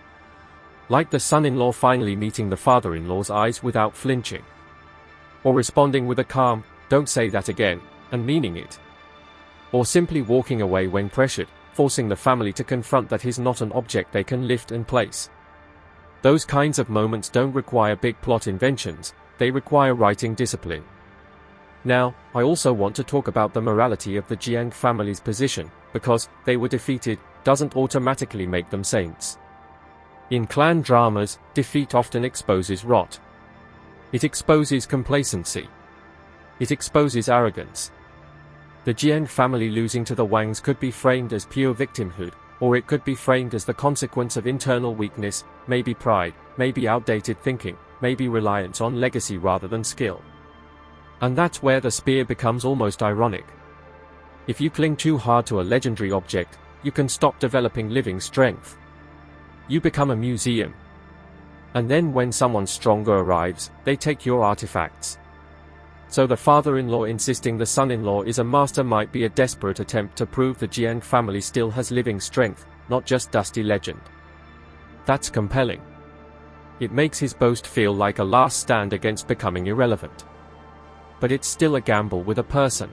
Like the son-in-law finally meeting the father-in-law's eyes without flinching. Or responding with a calm, "Don't say that again," and meaning it. Or simply walking away when pressured, forcing the family to confront that he's not an object they can lift and place. Those kinds of moments don't require big plot inventions, they require writing discipline. Now, I also want to talk about the morality of the Jiang family's position, because they were defeated doesn't automatically make them saints. In clan dramas, defeat often exposes rot. It exposes complacency. It exposes arrogance. The Jiang family losing to the Wangs could be framed as pure victimhood, or it could be framed as the consequence of internal weakness, maybe pride, maybe outdated thinking, maybe reliance on legacy rather than skill. And that's where the spear becomes almost ironic. If you cling too hard to a legendary object, you can stop developing living strength. You become a museum. And then when someone stronger arrives, they take your artifacts. So the father-in-law insisting the son-in-law is a master might be a desperate attempt to prove the Jiang family still has living strength, not just dusty legend. That's compelling. It makes his boast feel like a last stand against becoming irrelevant. But it's still a gamble with a person.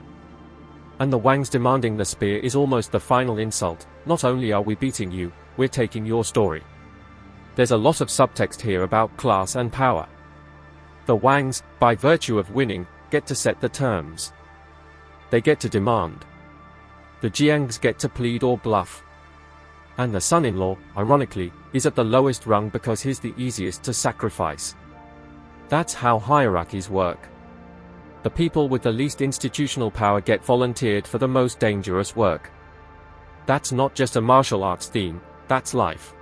And the Wangs demanding the spear is almost the final insult. Not only are we beating you, we're taking your story. There's a lot of subtext here about class and power. The Wangs, by virtue of winning, get to set the terms. They get to demand. The Jiangs get to plead or bluff. And the son-in-law, ironically, is at the lowest rung because he's the easiest to sacrifice. That's how hierarchies work. The people with the least institutional power get volunteered for the most dangerous work. That's not just a martial arts theme, that's life.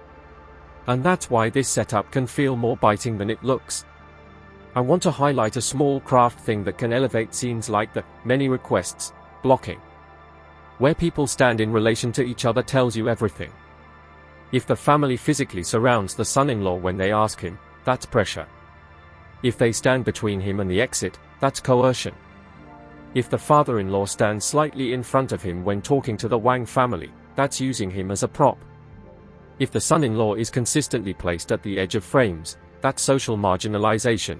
And that's why this setup can feel more biting than it looks. I want to highlight a small craft thing that can elevate scenes like the many requests, blocking. Where people stand in relation to each other tells you everything. If the family physically surrounds the son-in-law when they ask him, that's pressure. If they stand between him and the exit, that's coercion. If the father-in-law stands slightly in front of him when talking to the Wang family, that's using him as a prop. If the son-in-law is consistently placed at the edge of frames, that's social marginalization.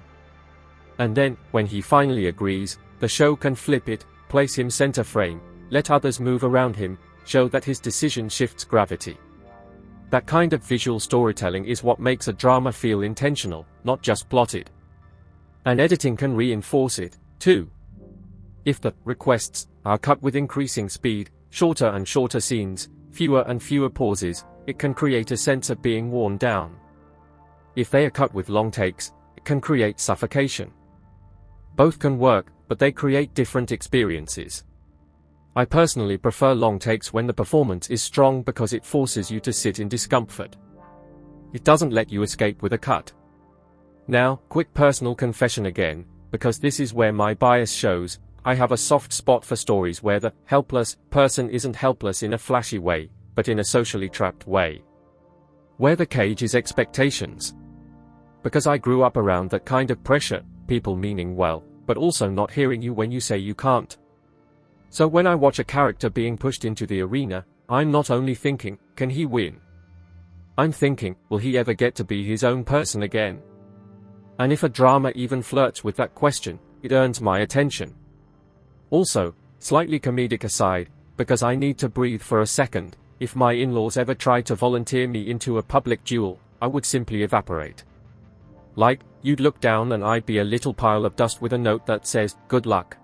And then, when he finally agrees, the show can flip it, place him center frame, let others move around him, show that his decision shifts gravity. That kind of visual storytelling is what makes a drama feel intentional, not just plotted. And editing can reinforce it, too. If the requests are cut with increasing speed, shorter and shorter scenes, fewer and fewer pauses, it can create a sense of being worn down. If they are cut with long takes, it can create suffocation. Both can work, but they create different experiences. I personally prefer long takes when the performance is strong because it forces you to sit in discomfort. It doesn't let you escape with a cut. Now, quick personal confession again, because this is where my bias shows. I have a soft spot for stories where the helpless person isn't helpless in a flashy way, but in a socially trapped way. Where the cage is expectations. Because I grew up around that kind of pressure, people meaning well, but also not hearing you when you say you can't. So when I watch a character being pushed into the arena, I'm not only thinking, can he win? I'm thinking, will he ever get to be his own person again? And if a drama even flirts with that question, it earns my attention. Also, slightly comedic aside, because I need to breathe for a second, if my in-laws ever tried to volunteer me into a public duel, I would simply evaporate. Like, you'd look down and I'd be a little pile of dust with a note that says, good luck.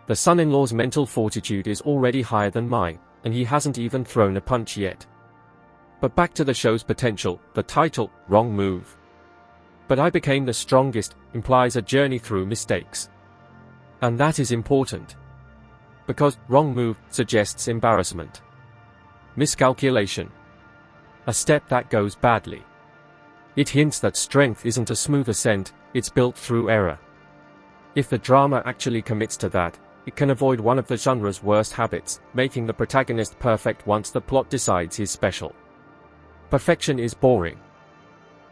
The son-in-law's mental fortitude is already higher than mine, and he hasn't even thrown a punch yet. But back to the show's potential, the title, Wrong Move. But I became the strongest, implies a journey through mistakes. And that is important. Because, wrong move, suggests embarrassment. Miscalculation. A step that goes badly. It hints that strength isn't a smooth ascent, it's built through error. If the drama actually commits to that, it can avoid one of the genre's worst habits, making the protagonist perfect once the plot decides he's special. Perfection is boring.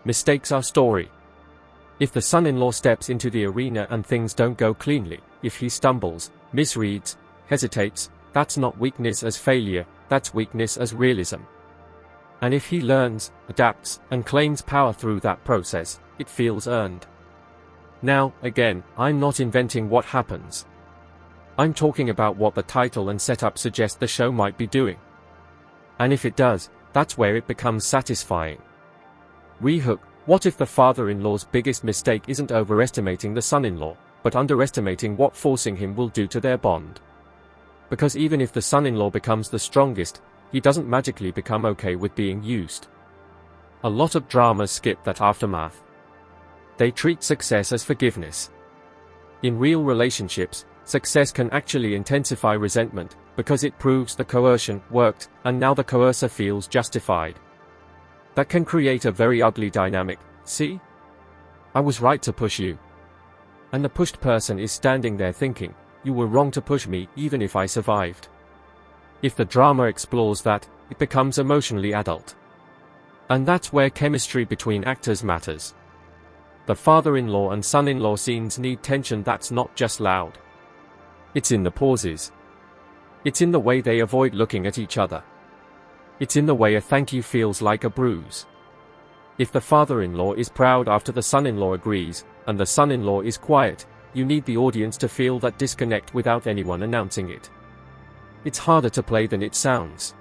Mistakes are story. If the son-in-law steps into the arena and things don't go cleanly, if he stumbles, misreads, hesitates, that's not weakness as failure, that's weakness as realism. And if he learns, adapts, and claims power through that process, it feels earned. Now, again, I'm not inventing what happens. I'm talking about what the title and setup suggest the show might be doing. And if it does, that's where it becomes satisfying. Rehook: what if the father-in-law's biggest mistake isn't overestimating the son-in-law, but underestimating what forcing him will do to their bond? Because even if the son-in-law becomes the strongest, he doesn't magically become okay with being used. A lot of dramas skip that aftermath. They treat success as forgiveness. In real relationships, success can actually intensify resentment, because it proves the coercion worked, and now the coercer feels justified. That can create a very ugly dynamic. See? I was right to push you. And the pushed person is standing there thinking, you were wrong to push me, even if I survived. If the drama explores that, it becomes emotionally adult. And that's where chemistry between actors matters. The father-in-law and son-in-law scenes need tension that's not just loud. It's in the pauses. It's in the way they avoid looking at each other. It's in the way a thank you feels like a bruise. If the father-in-law is proud after the son-in-law agrees, and the son-in-law is quiet, you need the audience to feel that disconnect without anyone announcing it. It's harder to play than it sounds.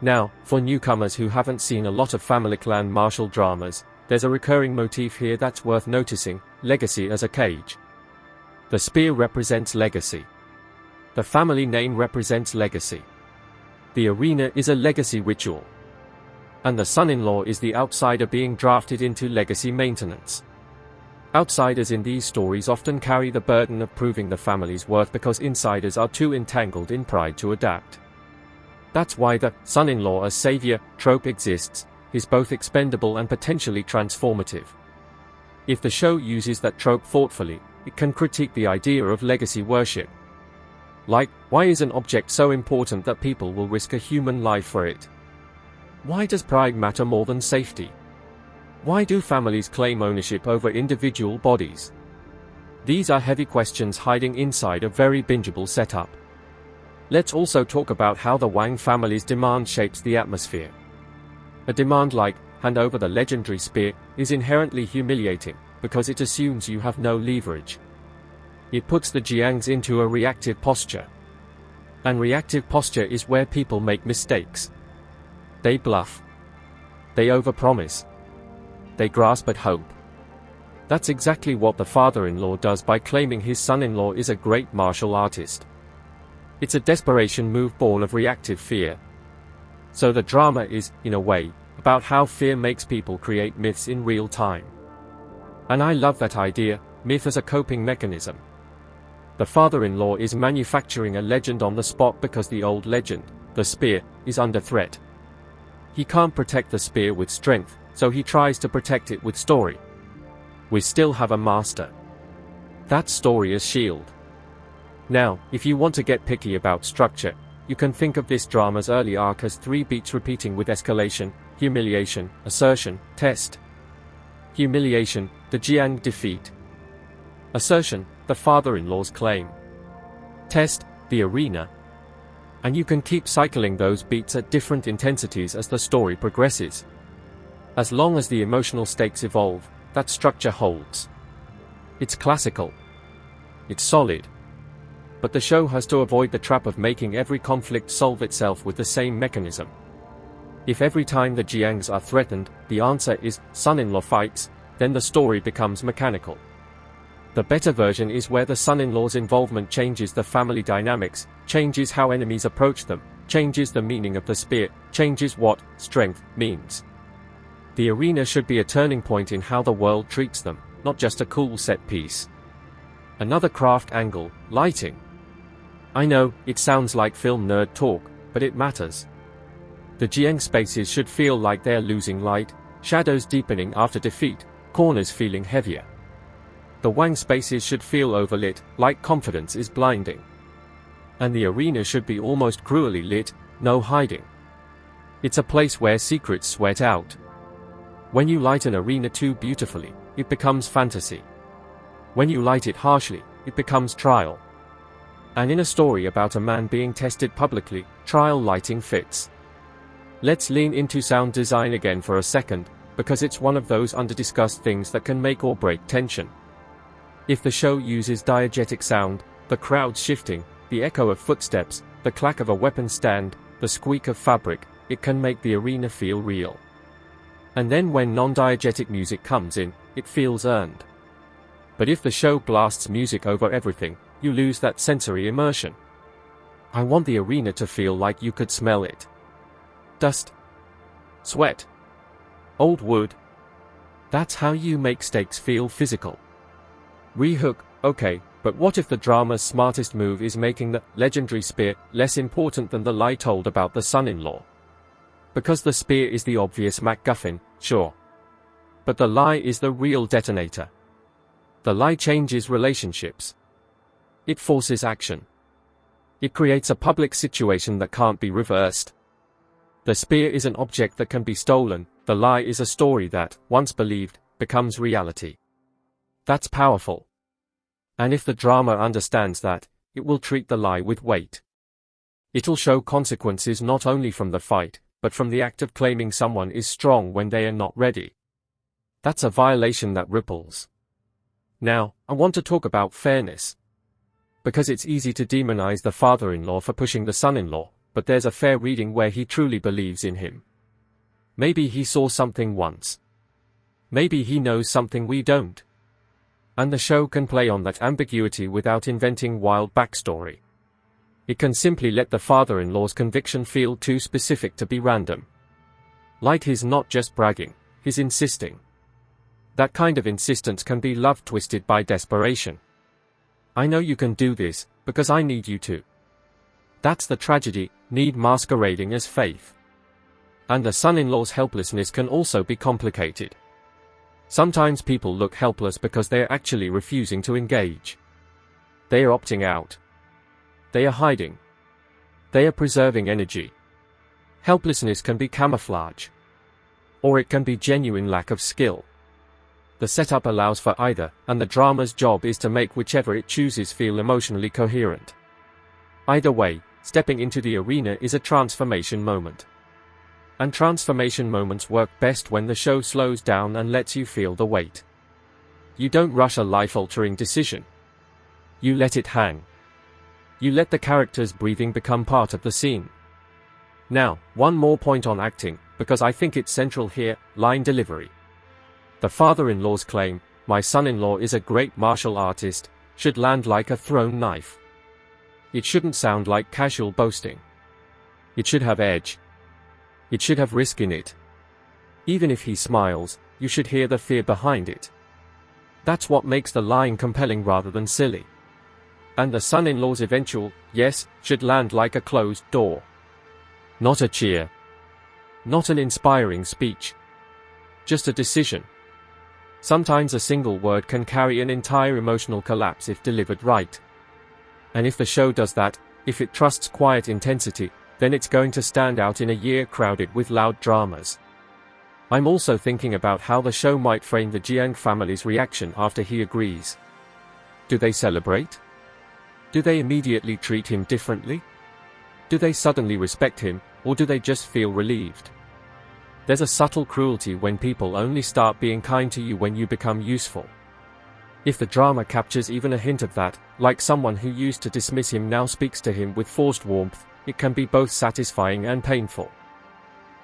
Now, for newcomers who haven't seen a lot of family clan martial dramas, there's a recurring motif here that's worth noticing: legacy as a cage. The spear represents legacy. The family name represents legacy. The arena is a legacy ritual. And the son-in-law is the outsider being drafted into legacy maintenance. Outsiders in these stories often carry the burden of proving the family's worth because insiders are too entangled in pride to adapt. That's why the son-in-law as savior trope exists, is both expendable and potentially transformative. If the show uses that trope thoughtfully, it can critique the idea of legacy worship. Like, why is an object so important that people will risk a human life for it? Why does pride matter more than safety? Why do families claim ownership over individual bodies? These are heavy questions hiding inside a very bingeable setup. Let's also talk about how the Wang family's demand shapes the atmosphere. A demand like, hand over the legendary spear, is inherently humiliating, because it assumes you have no leverage. It puts the Jiangs into a reactive posture. And reactive posture is where people make mistakes. They bluff. They overpromise. They grasp at hope. That's exactly what the father-in-law does by claiming his son-in-law is a great martial artist. It's a desperation move born of reactive fear. So the drama is, in a way, about how fear makes people create myths in real time. And I love that idea, myth as a coping mechanism. The father-in-law is manufacturing a legend on the spot because the old legend, the spear, is under threat. He can't protect the spear with strength, so he tries to protect it with story. We still have a master. That story as shield. Now, if you want to get picky about structure, you can think of this drama's early arc as 3 beats repeating with escalation, humiliation, assertion, test. Humiliation, the Jiang defeat. Assertion, the father-in-law's claim. Test, the arena. And you can keep cycling those beats at different intensities as the story progresses. As long as the emotional stakes evolve, that structure holds. It's classical. It's solid. But the show has to avoid the trap of making every conflict solve itself with the same mechanism. If every time the Jiangs are threatened, the answer is, son-in-law fights, then the story becomes mechanical. The better version is where the son-in-law's involvement changes the family dynamics, changes how enemies approach them, changes the meaning of the spear, changes what strength means. The arena should be a turning point in how the world treats them, not just a cool set piece. Another craft angle, lighting. I know, it sounds like film nerd talk, but it matters. The Jiang spaces should feel like they're losing light, shadows deepening after defeat, corners feeling heavier. The Wang spaces should feel overlit, like confidence is blinding. And the arena should be almost cruelly lit, no hiding. It's a place where secrets sweat out. When you light an arena too beautifully, it becomes fantasy. When you light it harshly, it becomes trial. And in a story about a man being tested publicly, trial lighting fits. Let's lean into sound design again for a second, because it's one of those under-discussed things that can make or break tension. If the show uses diegetic sound, the crowd shifting, the echo of footsteps, the clack of a weapon stand, the squeak of fabric, it can make the arena feel real. And then when non-diegetic music comes in, it feels earned. But if the show blasts music over everything, you lose that sensory immersion. I want the arena to feel like you could smell it. Dust. Sweat. Old wood. That's how you make stakes feel physical. Rehook, okay, but what if the drama's smartest move is making the legendary spear less important than the lie told about the son-in-law? Because the spear is the obvious MacGuffin, sure. But the lie is the real detonator. The lie changes relationships. It forces action. It creates a public situation that can't be reversed. The spear is an object that can be stolen, the lie is a story that, once believed, becomes reality. That's powerful. And if the drama understands that, it will treat the lie with weight. It'll show consequences not only from the fight, but from the act of claiming someone is strong when they are not ready. That's a violation that ripples. Now, I want to talk about fairness. Because it's easy to demonize the father-in-law for pushing the son-in-law, but there's a fair reading where he truly believes in him. Maybe he saw something once. Maybe he knows something we don't. And the show can play on that ambiguity without inventing wild backstory. It can simply let the father-in-law's conviction feel too specific to be random. Like his not just bragging, his insisting. That kind of insistence can be love twisted by desperation. I know you can do this, because I need you to. That's the tragedy, need masquerading as faith. And the son-in-law's helplessness can also be complicated. Sometimes people look helpless because they are actually refusing to engage. They are opting out. They are hiding. They are preserving energy. Helplessness can be camouflage. Or it can be genuine lack of skill. The setup allows for either, and the drama's job is to make whichever it chooses feel emotionally coherent. Either way, stepping into the arena is a transformation moment. And transformation moments work best when the show slows down and lets you feel the weight. You don't rush a life-altering decision. You let it hang. You let the character's breathing become part of the scene. Now, one more point on acting, because I think it's central here, line delivery. The father-in-law's claim, "My son-in-law is a great martial artist," should land like a thrown knife. It shouldn't sound like casual boasting. It should have edge. It should have risk in it. Even if he smiles, you should hear the fear behind it. That's what makes the line compelling rather than silly. And the son-in-law's eventual, yes, should land like a closed door. Not a cheer. Not an inspiring speech. Just a decision. Sometimes a single word can carry an entire emotional collapse if delivered right. And if the show does that, if it trusts quiet intensity, then it's going to stand out in a year crowded with loud dramas. I'm also thinking about how the show might frame the Jiang family's reaction after he agrees. Do they celebrate? Do they immediately treat him differently? Do they suddenly respect him, or do they just feel relieved? There's a subtle cruelty when people only start being kind to you when you become useful. If the drama captures even a hint of that, like someone who used to dismiss him now speaks to him with forced warmth, it can be both satisfying and painful.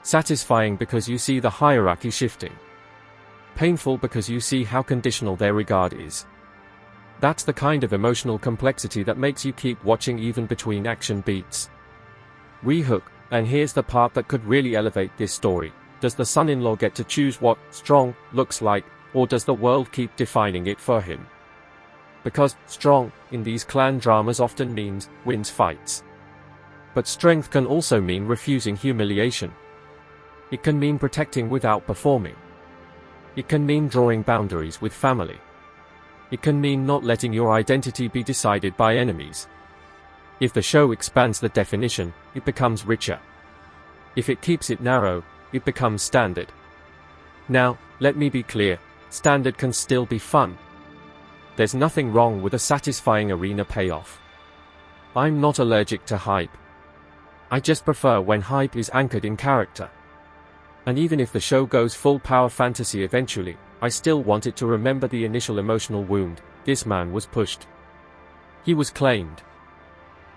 Satisfying because you see the hierarchy shifting. Painful because you see how conditional their regard is. That's the kind of emotional complexity that makes you keep watching even between action beats. Rehook, and here's the part that could really elevate this story. Does the son-in-law get to choose what strong looks like, or does the world keep defining it for him? Because strong, in these clan dramas often means wins fights. But strength can also mean refusing humiliation. It can mean protecting without performing. It can mean drawing boundaries with family. It can mean not letting your identity be decided by enemies. If the show expands the definition, it becomes richer. If it keeps it narrow, it becomes standard. Now, let me be clear, standard can still be fun. There's nothing wrong with a satisfying arena payoff. I'm not allergic to hype. I just prefer when hype is anchored in character. And even if the show goes full power fantasy eventually, I still want it to remember the initial emotional wound. This man was pushed. He was claimed.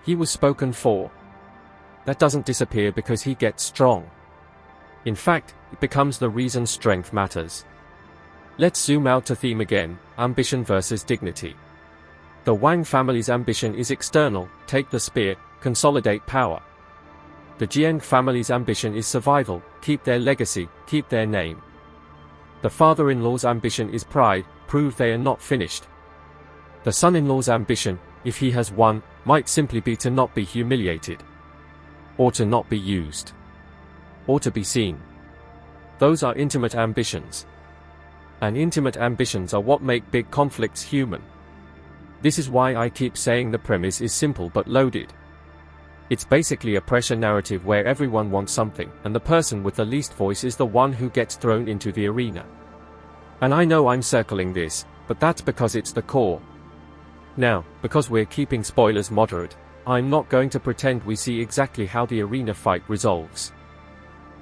He was spoken for. That doesn't disappear because he gets strong. In fact, it becomes the reason strength matters. Let's zoom out to theme again, ambition versus dignity. The Wang family's ambition is external, take the spear, consolidate power. The Jiang family's ambition is survival, keep their legacy, keep their name. The father-in-law's ambition is pride, prove they are not finished. The son-in-law's ambition, if he has one, might simply be to not be humiliated. Or to not be used. Or to be seen. Those are intimate ambitions. And intimate ambitions are what make big conflicts human. This is why I keep saying the premise is simple but loaded. It's basically a pressure narrative where everyone wants something, and the person with the least voice is the one who gets thrown into the arena. And I know I'm circling this, but that's because it's the core. Now, because we're keeping spoilers moderate, I'm not going to pretend we see exactly how the arena fight resolves.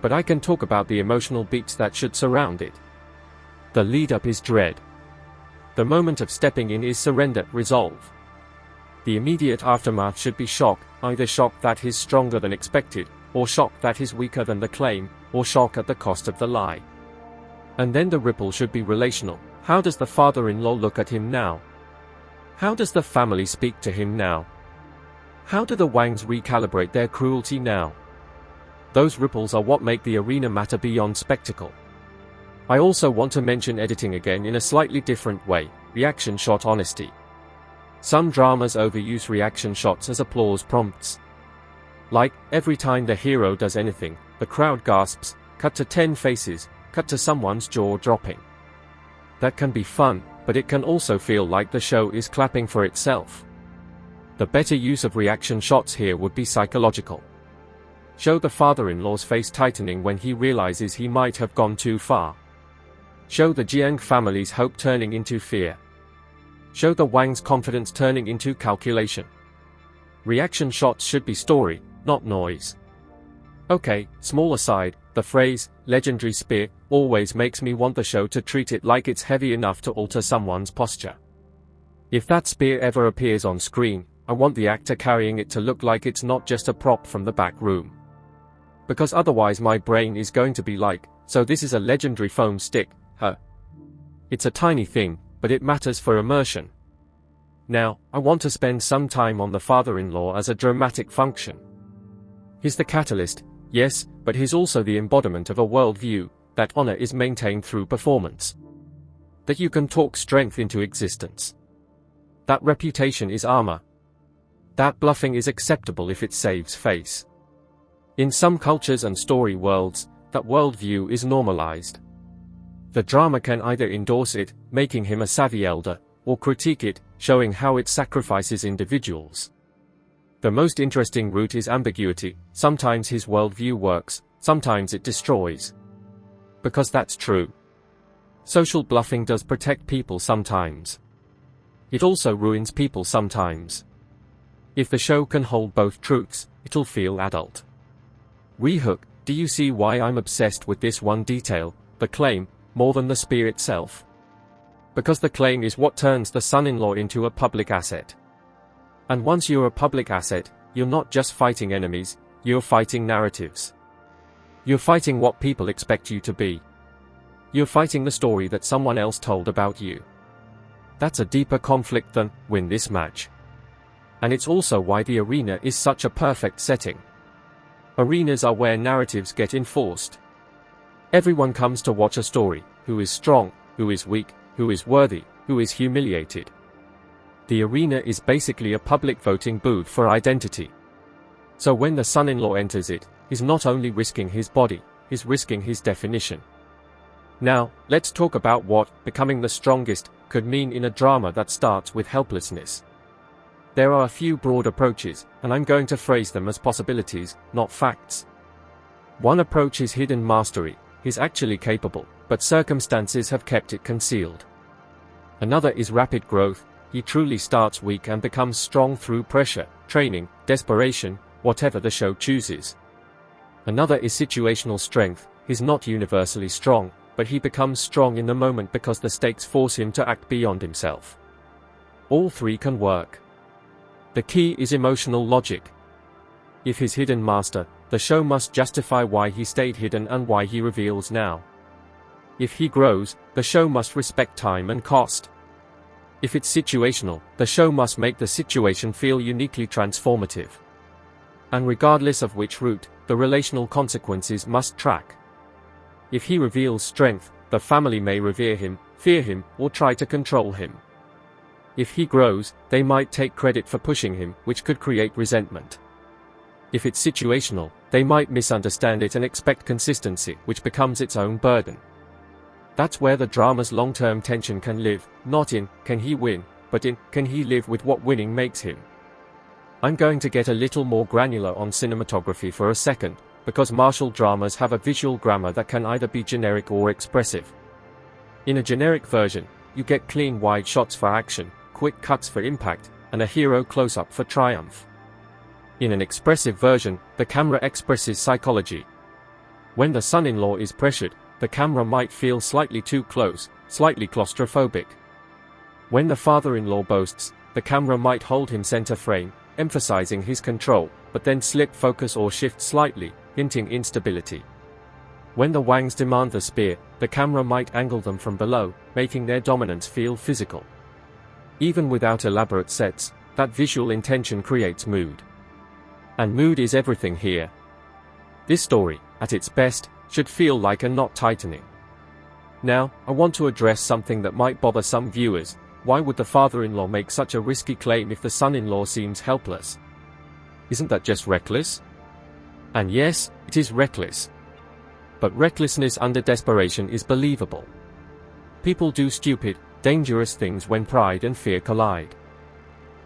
But I can talk about the emotional beats that should surround it. The lead-up is dread. The moment of stepping in is surrender, resolve. The immediate aftermath should be shock, either shock that he's stronger than expected, or shock that he's weaker than the claim, or shock at the cost of the lie. And then the ripple should be relational. How does the father-in-law look at him now? How does the family speak to him now? How do the Wangs recalibrate their cruelty now? Those ripples are what make the arena matter beyond spectacle. I also want to mention editing again in a slightly different way, reaction shot honesty. Some dramas overuse reaction shots as applause prompts. Like, every time the hero does anything, the crowd gasps, cut to 10 faces, cut to someone's jaw dropping. That can be fun, but it can also feel like the show is clapping for itself. The better use of reaction shots here would be psychological. Show the father-in-law's face tightening when he realizes he might have gone too far. Show the Jiang family's hope turning into fear. Show the Wang's confidence turning into calculation. Reaction shots should be story, not noise. Okay, small aside, the phrase, legendary spear, always makes me want the show to treat it like it's heavy enough to alter someone's posture. If that spear ever appears on screen, I want the actor carrying it to look like it's not just a prop from the back room. Because otherwise my brain is going to be like, so this is a legendary foam stick, huh? It's a tiny thing, but it matters for immersion. Now, I want to spend some time on the father-in-law as a dramatic function. He's the catalyst, yes, but he's also the embodiment of a worldview, that honor is maintained through performance. That you can talk strength into existence. That reputation is armor. That bluffing is acceptable if it saves face. In some cultures and story worlds, that worldview is normalized. The drama can either endorse it, making him a savvy elder, or critique it, showing how it sacrifices individuals. The most interesting route is ambiguity. Sometimes his worldview works, sometimes it destroys. Because that's true. Social bluffing does protect people sometimes. It also ruins people sometimes. If the show can hold both truths, it'll feel adult. Rehook, do you see why I'm obsessed with this one detail, the claim, more than the spear itself? Because the claim is what turns the son-in-law into a public asset. And once you're a public asset, you're not just fighting enemies, you're fighting narratives. You're fighting what people expect you to be. You're fighting the story that someone else told about you. That's a deeper conflict than, win this match. And it's also why the arena is such a perfect setting. Arenas are where narratives get enforced. Everyone comes to watch a story, who is strong, who is weak, who is worthy, who is humiliated. The arena is basically a public voting booth for identity. So when the son-in-law enters it, he's not only risking his body, he's risking his definition. Now, let's talk about what becoming the strongest could mean in a drama that starts with helplessness. There are a few broad approaches, and I'm going to phrase them as possibilities, not facts. One approach is hidden mastery. He's actually capable, but circumstances have kept it concealed. Another is rapid growth. He truly starts weak and becomes strong through pressure, training, desperation, whatever the show chooses. Another is situational strength. He's not universally strong, but he becomes strong in the moment because the stakes force him to act beyond himself. All three can work. The key is emotional logic. If he's hidden master, the show must justify why he stayed hidden and why he reveals now. If he grows, the show must respect time and cost. If it's situational, the show must make the situation feel uniquely transformative. And regardless of which route, the relational consequences must track. If he reveals strength, the family may revere him, fear him, or try to control him. If he grows, they might take credit for pushing him, which could create resentment. If it's situational, they might misunderstand it and expect consistency, which becomes its own burden. That's where the drama's long-term tension can live, not in, can he win, but in, can he live with what winning makes him? I'm going to get a little more granular on cinematography for a second, because martial dramas have a visual grammar that can either be generic or expressive. In a generic version, you get clean wide shots for action, quick cuts for impact, and a hero close-up for triumph. In an expressive version, the camera expresses psychology. When the son-in-law is pressured, the camera might feel slightly too close, slightly claustrophobic. When the father-in-law boasts, the camera might hold him center frame, emphasizing his control, but then slip focus or shift slightly, hinting instability. When the Wangs demand the spear, the camera might angle them from below, making their dominance feel physical. Even without elaborate sets, that visual intention creates mood. And mood is everything here. This story, at its best, should feel like a knot tightening. Now, I want to address something that might bother some viewers. Why would the father-in-law make such a risky claim if the son-in-law seems helpless? Isn't that just reckless? And yes, it is reckless. But recklessness under desperation is believable. People do stupid, dangerous things when pride and fear collide.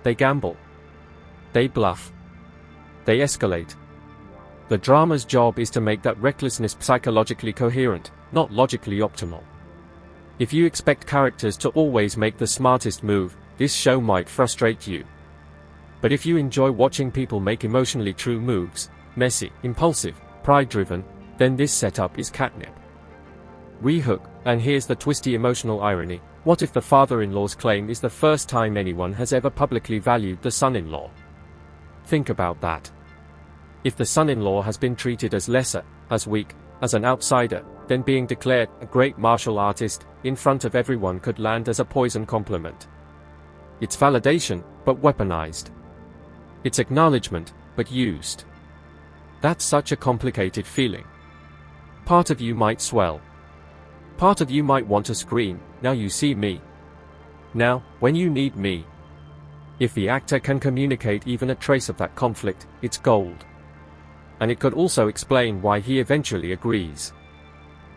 They gamble. They bluff. They escalate. The drama's job is to make that recklessness psychologically coherent, not logically optimal. If you expect characters to always make the smartest move, this show might frustrate you. But if you enjoy watching people make emotionally true moves, messy, impulsive, pride-driven, then this setup is catnip. Rehook, and here's the twisty emotional irony: what if the father-in-law's claim is the first time anyone has ever publicly valued the son-in-law? Think about that. If the son-in-law has been treated as lesser, as weak, as an outsider, then being declared a great martial artist in front of everyone could land as a poison compliment. It's validation, but weaponized. It's acknowledgement, but used. That's such a complicated feeling. Part of you might swell. Part of you might want to scream, "Now you see me. Now, when you need me." If the actor can communicate even a trace of that conflict, it's gold. And it could also explain why he eventually agrees.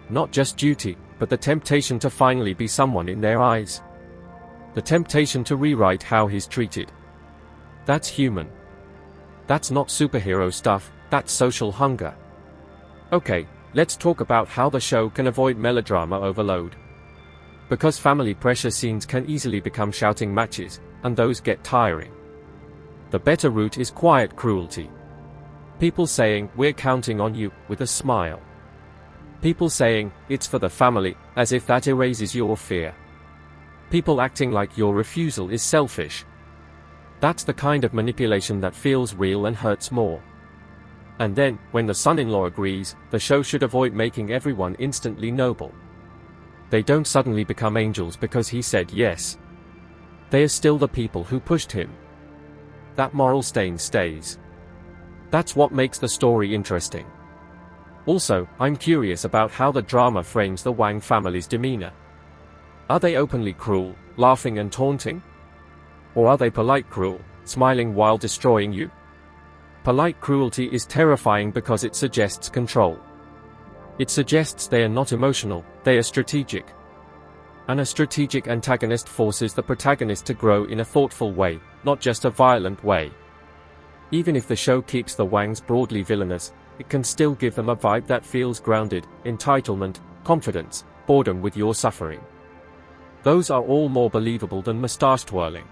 Not just duty, but the temptation to finally be someone in their eyes. The temptation to rewrite how he's treated. That's human. That's not superhero stuff, that's social hunger. Okay, let's talk about how the show can avoid melodrama overload. Because family pressure scenes can easily become shouting matches, and those get tiring. The better route is quiet cruelty. People saying, "We're counting on you," with a smile. People saying, "It's for the family," as if that erases your fear. People acting like your refusal is selfish. That's the kind of manipulation that feels real and hurts more. And then, when the son-in-law agrees, the show should avoid making everyone instantly noble. They don't suddenly become angels because he said yes. They are still the people who pushed him. That moral stain stays. That's what makes the story interesting. Also, I'm curious about how the drama frames the Wang family's demeanor. Are they openly cruel, laughing and taunting? Or are they polite cruel, smiling while destroying you? Polite cruelty is terrifying because it suggests control. It suggests they are not emotional, they are strategic. And a strategic antagonist forces the protagonist to grow in a thoughtful way, not just a violent way. Even if the show keeps the Wangs broadly villainous, it can still give them a vibe that feels grounded: entitlement, confidence, boredom with your suffering. Those are all more believable than mustache twirling.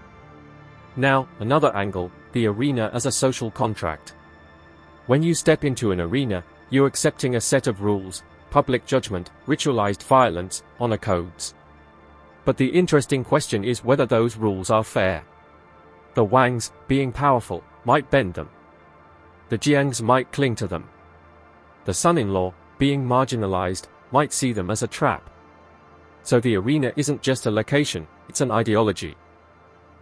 Now, another angle: the arena as a social contract. When you step into an arena, you're accepting a set of rules: public judgment, ritualized violence, honor codes. But the interesting question is whether those rules are fair. The Wangs, being powerful, might bend them. The Jiangs might cling to them. The son-in-law, being marginalized, might see them as a trap. So the arena isn't just a location, it's an ideology.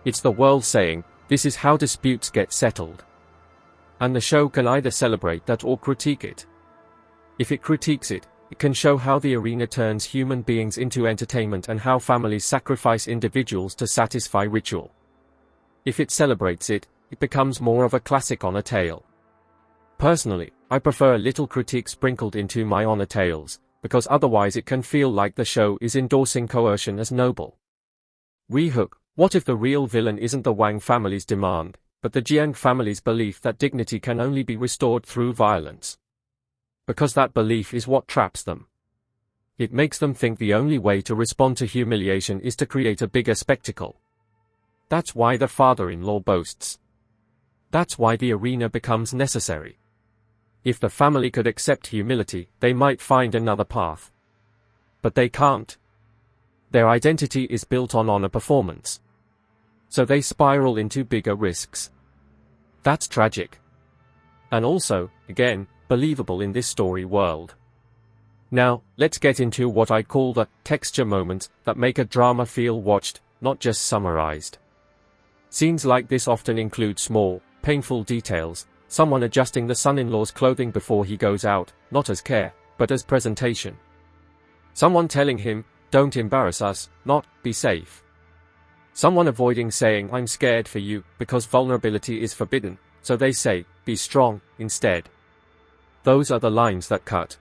It's the world saying, this is how disputes get settled. And the show can either celebrate that or critique it. If it critiques it, it can show how the arena turns human beings into entertainment and how families sacrifice individuals to satisfy ritual. If it celebrates it, it becomes more of a classic honor tale. Personally, I prefer a little critique sprinkled into my honor tales, because otherwise it can feel like the show is endorsing coercion as noble. Rehook: what if the real villain isn't the Wang family's demand, but the Jiang family's belief that dignity can only be restored through violence? Because that belief is what traps them. It makes them think the only way to respond to humiliation is to create a bigger spectacle. That's why the father-in-law boasts. That's why the arena becomes necessary. If the family could accept humility, they might find another path. But they can't. Their identity is built on honor performance. So they spiral into bigger risks. That's tragic. And also, again, believable in this story world. Now, let's get into what I call the texture moments that make a drama feel watched, not just summarized. Scenes like this often include small, painful details: someone adjusting the son-in-law's clothing before he goes out, not as care, but as presentation. Someone telling him, "Don't embarrass us," not, "Be safe." Someone avoiding saying, "I'm scared for you," because vulnerability is forbidden, so they say, "Be strong," instead. Those are the lines that cut.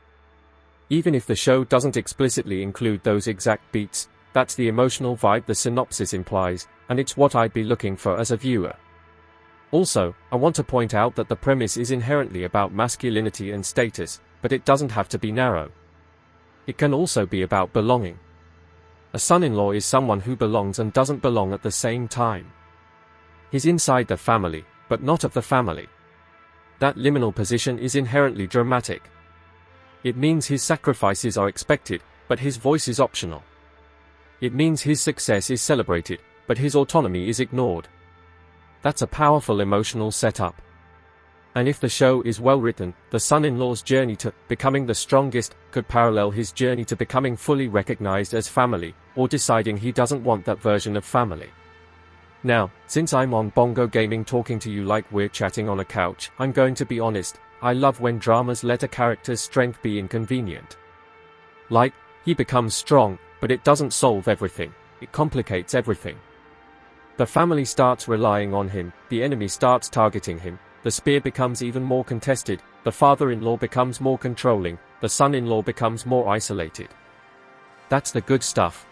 Even if the show doesn't explicitly include those exact beats, that's the emotional vibe the synopsis implies, and it's what I'd be looking for as a viewer. Also, I want to point out that the premise is inherently about masculinity and status, but it doesn't have to be narrow. It can also be about belonging. A son-in-law is someone who belongs and doesn't belong at the same time. He's inside the family, but not of the family. That liminal position is inherently dramatic. It means his sacrifices are expected, but his voice is optional. It means his success is celebrated, but his autonomy is ignored. That's a powerful emotional setup. And if the show is well written, the son-in-law's journey to becoming the strongest could parallel his journey to becoming fully recognized as family, or deciding he doesn't want that version of family. Now, since I'm on Bongo Gaming talking to you like we're chatting on a couch, I'm going to be honest: I love when dramas let a character's strength be inconvenient. Like, he becomes strong, but it doesn't solve everything, it complicates everything. The family starts relying on him, the enemy starts targeting him, the spear becomes even more contested, the father-in-law becomes more controlling, the son-in-law becomes more isolated. That's the good stuff.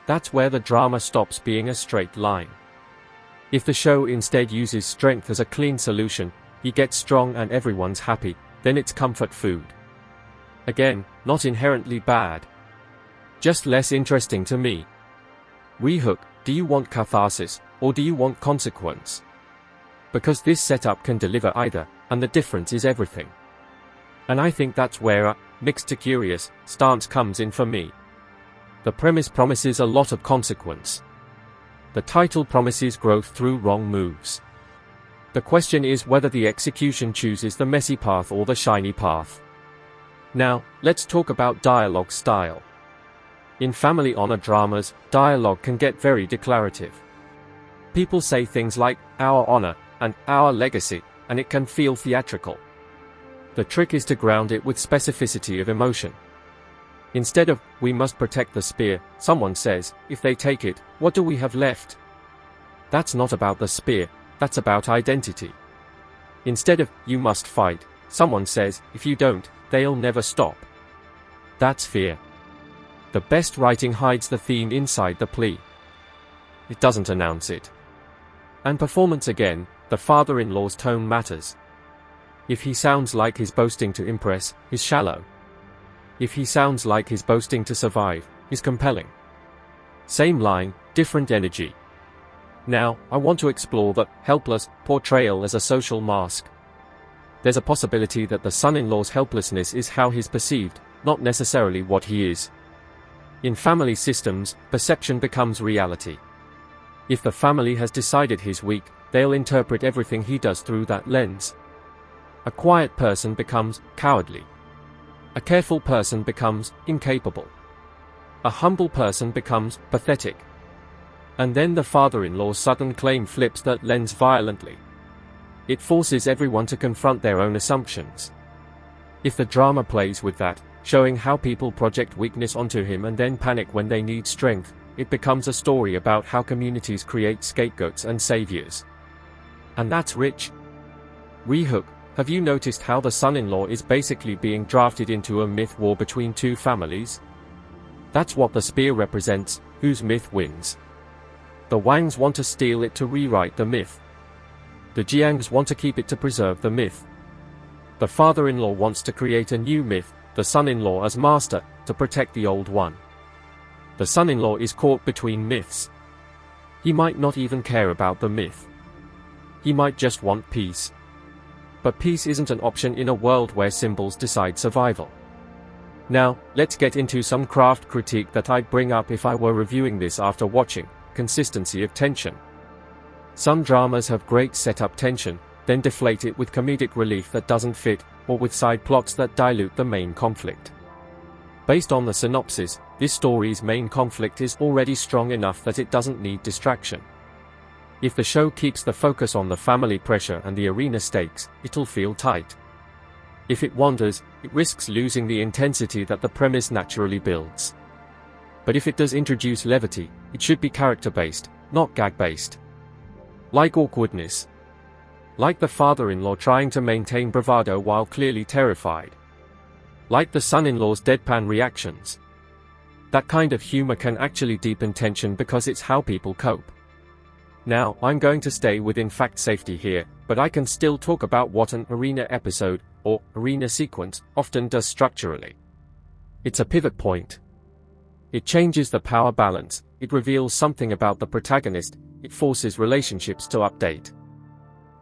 That's where the drama stops being a straight line. If the show instead uses strength as a clean solution, he gets strong and everyone's happy, then it's comfort food. Again, not inherently bad. Just less interesting to me. Rehook: do you want catharsis, or do you want consequence? Because this setup can deliver either, and the difference is everything. And I think that's where a mixed to curious stance comes in for me. The premise promises a lot of consequence. The title promises growth through wrong moves. The question is whether the execution chooses the messy path or the shiny path. Now, let's talk about dialogue style. In family honor dramas, dialogue can get very declarative. People say things like, "our honor," and "our legacy," and it can feel theatrical. The trick is to ground it with specificity of emotion. Instead of, "we must protect the spear," someone says, "if they take it, what do we have left?" That's not about the spear, that's about identity. Instead of, "you must fight," someone says, "if you don't, they'll never stop." That's fear. The best writing hides the theme inside the plea. It doesn't announce it. And performance again, the father-in-law's tone matters. If he sounds like he's boasting to impress, he's shallow. If he sounds like he's boasting to survive, he's compelling. Same line, different energy. Now, I want to explore the helpless portrayal as a social mask. There's a possibility that the son-in-law's helplessness is how he's perceived, not necessarily what he is. In family systems, perception becomes reality. If the family has decided he's weak, they'll interpret everything he does through that lens. A quiet person becomes cowardly. A careful person becomes incapable. A humble person becomes pathetic. And then the father-in-law's sudden claim flips that lens violently. It forces everyone to confront their own assumptions. If the drama plays with that, showing how people project weakness onto him and then panic when they need strength, it becomes a story about how communities create scapegoats and saviors. And that's rich. Rehook, have you noticed how the son-in-law is basically being drafted into a myth war between two families? That's what the spear represents, whose myth wins. The Wangs want to steal it to rewrite the myth. The Jiangs want to keep it to preserve the myth. The father-in-law wants to create a new myth, the son-in-law as master, to protect the old one. The son-in-law is caught between myths. He might not even care about the myth. He might just want peace. But peace isn't an option in a world where symbols decide survival. Now, let's get into some craft critique that I'd bring up if I were reviewing this after watching. Consistency of tension. Some dramas have great setup tension, then deflate it with comedic relief that doesn't fit, or with side plots that dilute the main conflict. Based on the synopsis, this story's main conflict is already strong enough that it doesn't need distraction. If the show keeps the focus on the family pressure and the arena stakes, it'll feel tight. If it wanders, it risks losing the intensity that the premise naturally builds. But if it does introduce levity, it should be character-based, not gag-based. Like awkwardness. Like the father-in-law trying to maintain bravado while clearly terrified. Like the son-in-law's deadpan reactions. That kind of humor can actually deepen tension because it's how people cope. Now, I'm going to stay within fact safety here, but I can still talk about what an arena episode, or arena sequence, often does structurally. It's a pivot point. It changes the power balance, it reveals something about the protagonist, it forces relationships to update.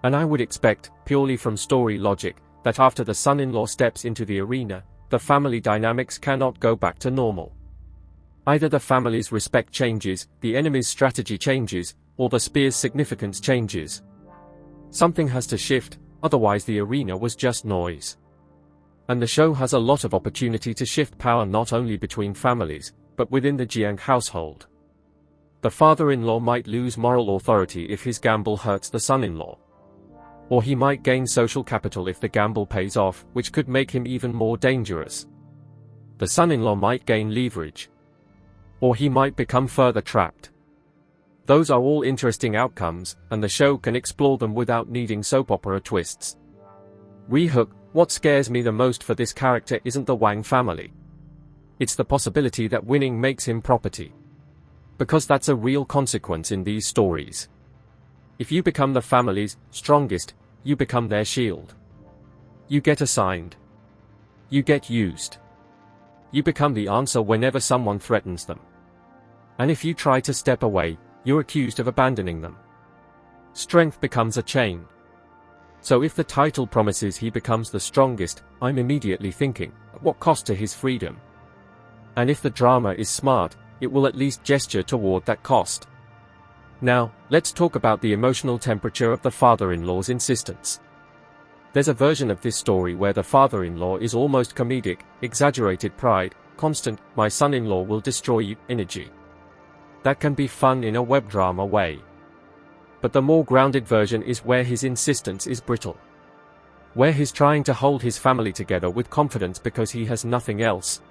And I would expect, purely from story logic, that after the son-in-law steps into the arena, the family dynamics cannot go back to normal. Either the family's respect changes, the enemy's strategy changes, or the spear's significance changes. Something has to shift, otherwise the arena was just noise. And the show has a lot of opportunity to shift power not only between families, but within the Jiang household. The father-in-law might lose moral authority if his gamble hurts the son-in-law. Or he might gain social capital if the gamble pays off, which could make him even more dangerous. The son-in-law might gain leverage. Or he might become further trapped. Those are all interesting outcomes, and the show can explore them without needing soap opera twists. Rehook, what scares me the most for this character isn't the Wang family. It's the possibility that winning makes him property. Because that's a real consequence in these stories. If you become the family's strongest, you become their shield. You get assigned. You get used. You become the answer whenever someone threatens them. And if you try to step away, you're accused of abandoning them. Strength becomes a chain. So if the title promises he becomes the strongest, I'm immediately thinking, at what cost to his freedom? And if the drama is smart, it will at least gesture toward that cost. Now, let's talk about the emotional temperature of the father-in-law's insistence. There's a version of this story where the father-in-law is almost comedic, exaggerated pride, constant, my son-in-law will destroy you, energy. That can be fun in a web drama way. But the more grounded version is where his insistence is brittle. Where he's trying to hold his family together with confidence because he has nothing else.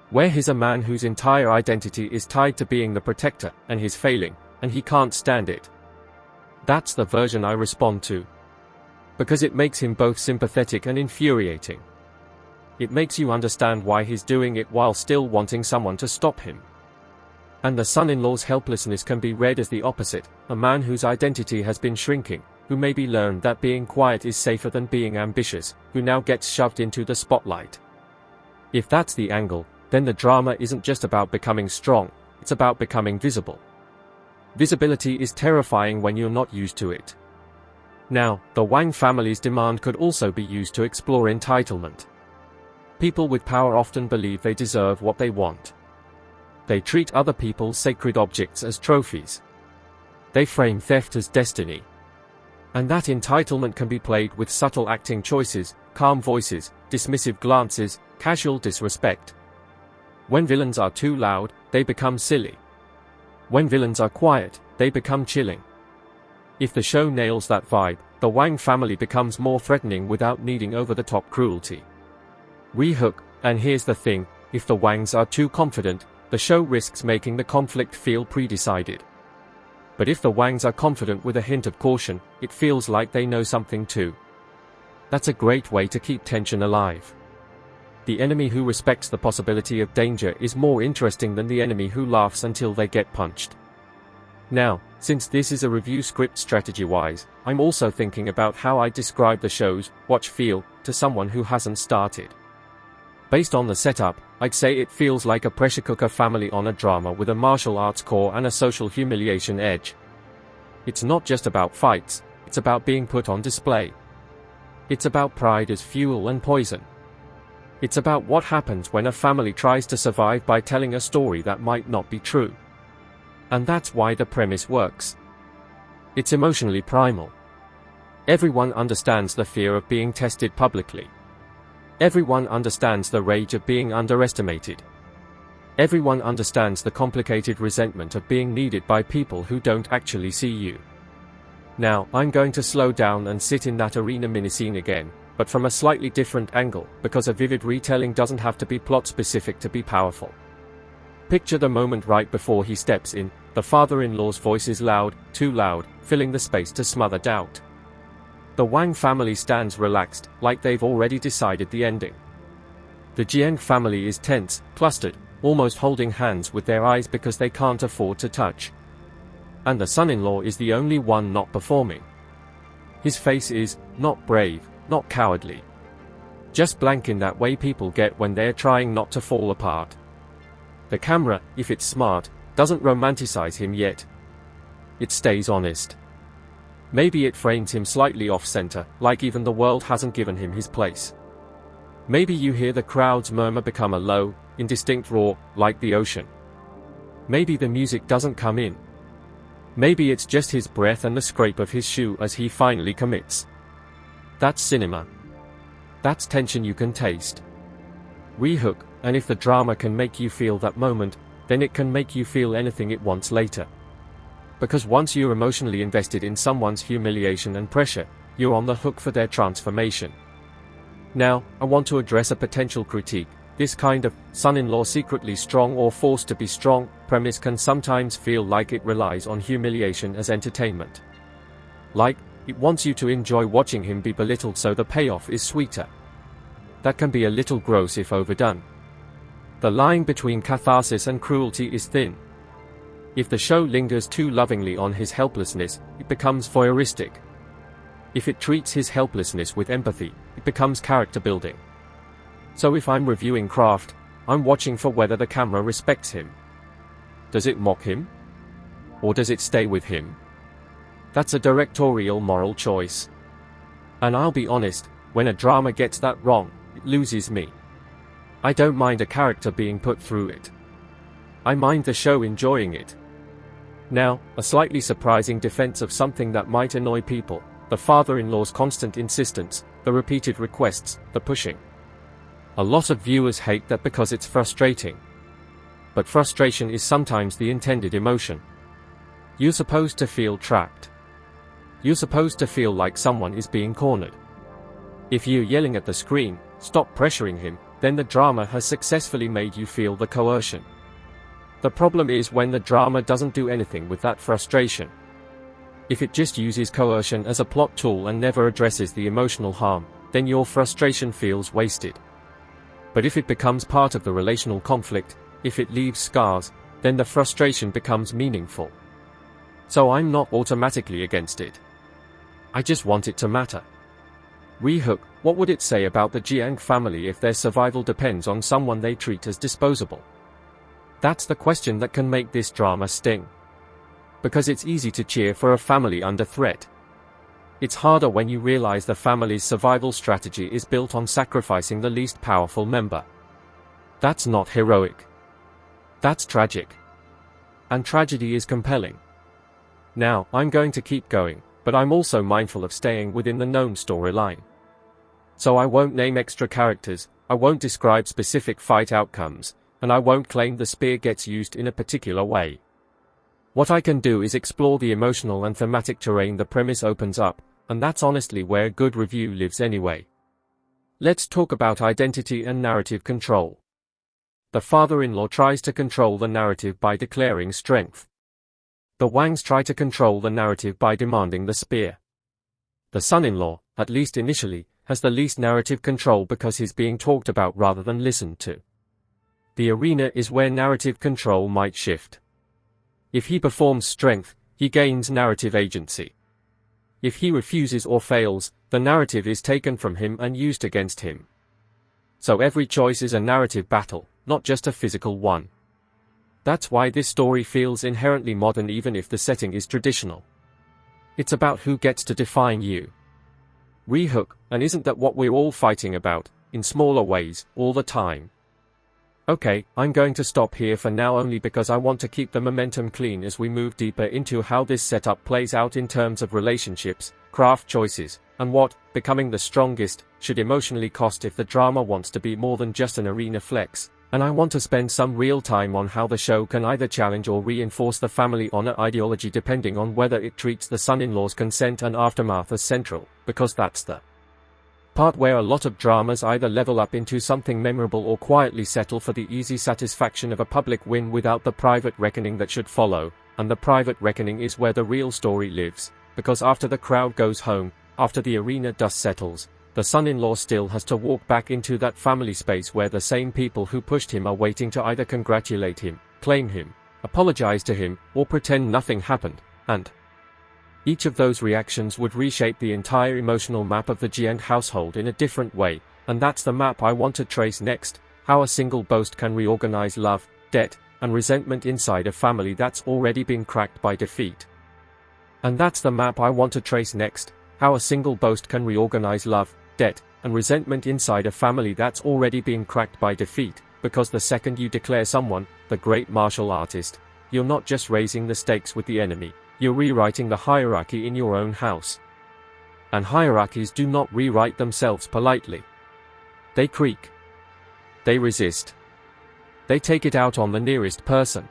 Where he's a man whose entire identity is tied to being the protector, and he's failing, and he can't stand it. That's the version I respond to. Because it makes him both sympathetic and infuriating. It makes you understand why he's doing it while still wanting someone to stop him. And the son-in-law's helplessness can be read as the opposite, a man whose identity has been shrinking, who maybe learned that being quiet is safer than being ambitious, who now gets shoved into the spotlight. If that's the angle, then the drama isn't just about becoming strong, it's about becoming visible. Visibility is terrifying when you're not used to it. Now, the Wang family's demand could also be used to explore entitlement. People with power often believe they deserve what they want. They treat other people's sacred objects as trophies. They frame theft as destiny. And that entitlement can be played with subtle acting choices, calm voices, dismissive glances, casual disrespect. When villains are too loud, they become silly. When villains are quiet, they become chilling. If the show nails that vibe, the Wang family becomes more threatening without needing over-the-top cruelty. Rehook, and here's the thing, if the Wangs are too confident, the show risks making the conflict feel pre-decided. But if the Wangs are confident with a hint of caution, it feels like they know something too. That's a great way to keep tension alive. The enemy who respects the possibility of danger is more interesting than the enemy who laughs until they get punched. Now, since this is a review script strategy-wise, I'm also thinking about how I describe the show's watch-feel to someone who hasn't started. Based on the setup, I'd say it feels like a pressure cooker family on a drama with a martial arts core and a social humiliation edge. It's not just about fights, it's about being put on display. It's about pride as fuel and poison. It's about what happens when a family tries to survive by telling a story that might not be true. And that's why the premise works. It's emotionally primal. Everyone understands the fear of being tested publicly. Everyone understands the rage of being underestimated. Everyone understands the complicated resentment of being needed by people who don't actually see you. Now, I'm going to slow down and sit in that arena miniscene again, but from a slightly different angle, because a vivid retelling doesn't have to be plot-specific to be powerful. Picture the moment right before he steps in. The father-in-law's voice is loud, too loud, filling the space to smother doubt. The Wang family stands relaxed, like they've already decided the ending. The Jiang family is tense, clustered, almost holding hands with their eyes because they can't afford to touch. And the son-in-law is the only one not performing. His face is not brave, not cowardly. Just blank in that way people get when they're trying not to fall apart. The camera, if it's smart, doesn't romanticize him yet. It stays honest. Maybe it frames him slightly off-center, like even the world hasn't given him his place. Maybe you hear the crowd's murmur become a low, indistinct roar, like the ocean. Maybe the music doesn't come in. Maybe it's just his breath and the scrape of his shoe as he finally commits. That's cinema. That's tension you can taste. Rehook, and if the drama can make you feel that moment, then it can make you feel anything it wants later. Because once you're emotionally invested in someone's humiliation and pressure, you're on the hook for their transformation. Now, I want to address a potential critique. This kind of son-in-law secretly strong or forced to be strong premise can sometimes feel like it relies on humiliation as entertainment. Like, it wants you to enjoy watching him be belittled so the payoff is sweeter. That can be a little gross if overdone. The line between catharsis and cruelty is thin. If the show lingers too lovingly on his helplessness, it becomes voyeuristic. If it treats his helplessness with empathy, it becomes character building. So if I'm reviewing craft, I'm watching for whether the camera respects him. Does it mock him? Or does it stay with him? That's a directorial moral choice. And I'll be honest, when a drama gets that wrong, it loses me. I don't mind a character being put through it. I mind the show enjoying it. Now, a slightly surprising defense of something that might annoy people: the father-in-law's constant insistence, the repeated requests, the pushing. A lot of viewers hate that because it's frustrating. But frustration is sometimes the intended emotion. You're supposed to feel trapped. You're supposed to feel like someone is being cornered. If you're yelling at the screen, "Stop pressuring him," then the drama has successfully made you feel the coercion. The problem is when the drama doesn't do anything with that frustration. If it just uses coercion as a plot tool and never addresses the emotional harm, then your frustration feels wasted. But if it becomes part of the relational conflict, if it leaves scars, then the frustration becomes meaningful. So I'm not automatically against it. I just want it to matter. Rehook, what would it say about the Jiang family if their survival depends on someone they treat as disposable? That's the question that can make this drama sting. Because it's easy to cheer for a family under threat. It's harder when you realize the family's survival strategy is built on sacrificing the least powerful member. That's not heroic. That's tragic. And tragedy is compelling. Now, I'm going to keep going, but I'm also mindful of staying within the known storyline. So I won't name extra characters, I won't describe specific fight outcomes, and I won't claim the spear gets used in a particular way. What I can do is explore the emotional and thematic terrain the premise opens up, and that's honestly where a good review lives anyway. Let's talk about identity and narrative control. The father-in-law tries to control the narrative by declaring strength. The Wangs try to control the narrative by demanding the spear. The son-in-law, at least initially, has the least narrative control because he's being talked about rather than listened to. The arena is where narrative control might shift. If he performs strength, he gains narrative agency. If he refuses or fails, the narrative is taken from him and used against him. So every choice is a narrative battle, not just a physical one. That's why this story feels inherently modern even if the setting is traditional. It's about who gets to define you. Rehook, and isn't that what we're all fighting about, in smaller ways, all the time? Okay, I'm going to stop here for now only because I want to keep the momentum clean as we move deeper into how this setup plays out in terms of relationships, craft choices, and what, becoming the strongest, should emotionally cost if the drama wants to be more than just an arena flex. And I want to spend some real time on how the show can either challenge or reinforce the family honor ideology depending on whether it treats the son-in-law's consent and aftermath as central, because that's the part where a lot of dramas either level up into something memorable or quietly settle for the easy satisfaction of a public win without the private reckoning that should follow, and the private reckoning is where the real story lives, because after the crowd goes home, after the arena dust settles, the son-in-law still has to walk back into that family space where the same people who pushed him are waiting to either congratulate him, claim him, apologize to him, or pretend nothing happened, and each of those reactions would reshape the entire emotional map of the Jiang household in a different way, and that's the map I want to trace next, how a single boast can reorganize love, debt, and resentment inside a family that's already been cracked by defeat. And that's the map I want to trace next, how a single boast can reorganize love, debt, and resentment inside a family that's already been cracked by defeat, because the second you declare someone, the great martial artist, you're not just raising the stakes with the enemy, you're rewriting the hierarchy in your own house. And hierarchies do not rewrite themselves politely. They creak. They resist. They take it out on the nearest person.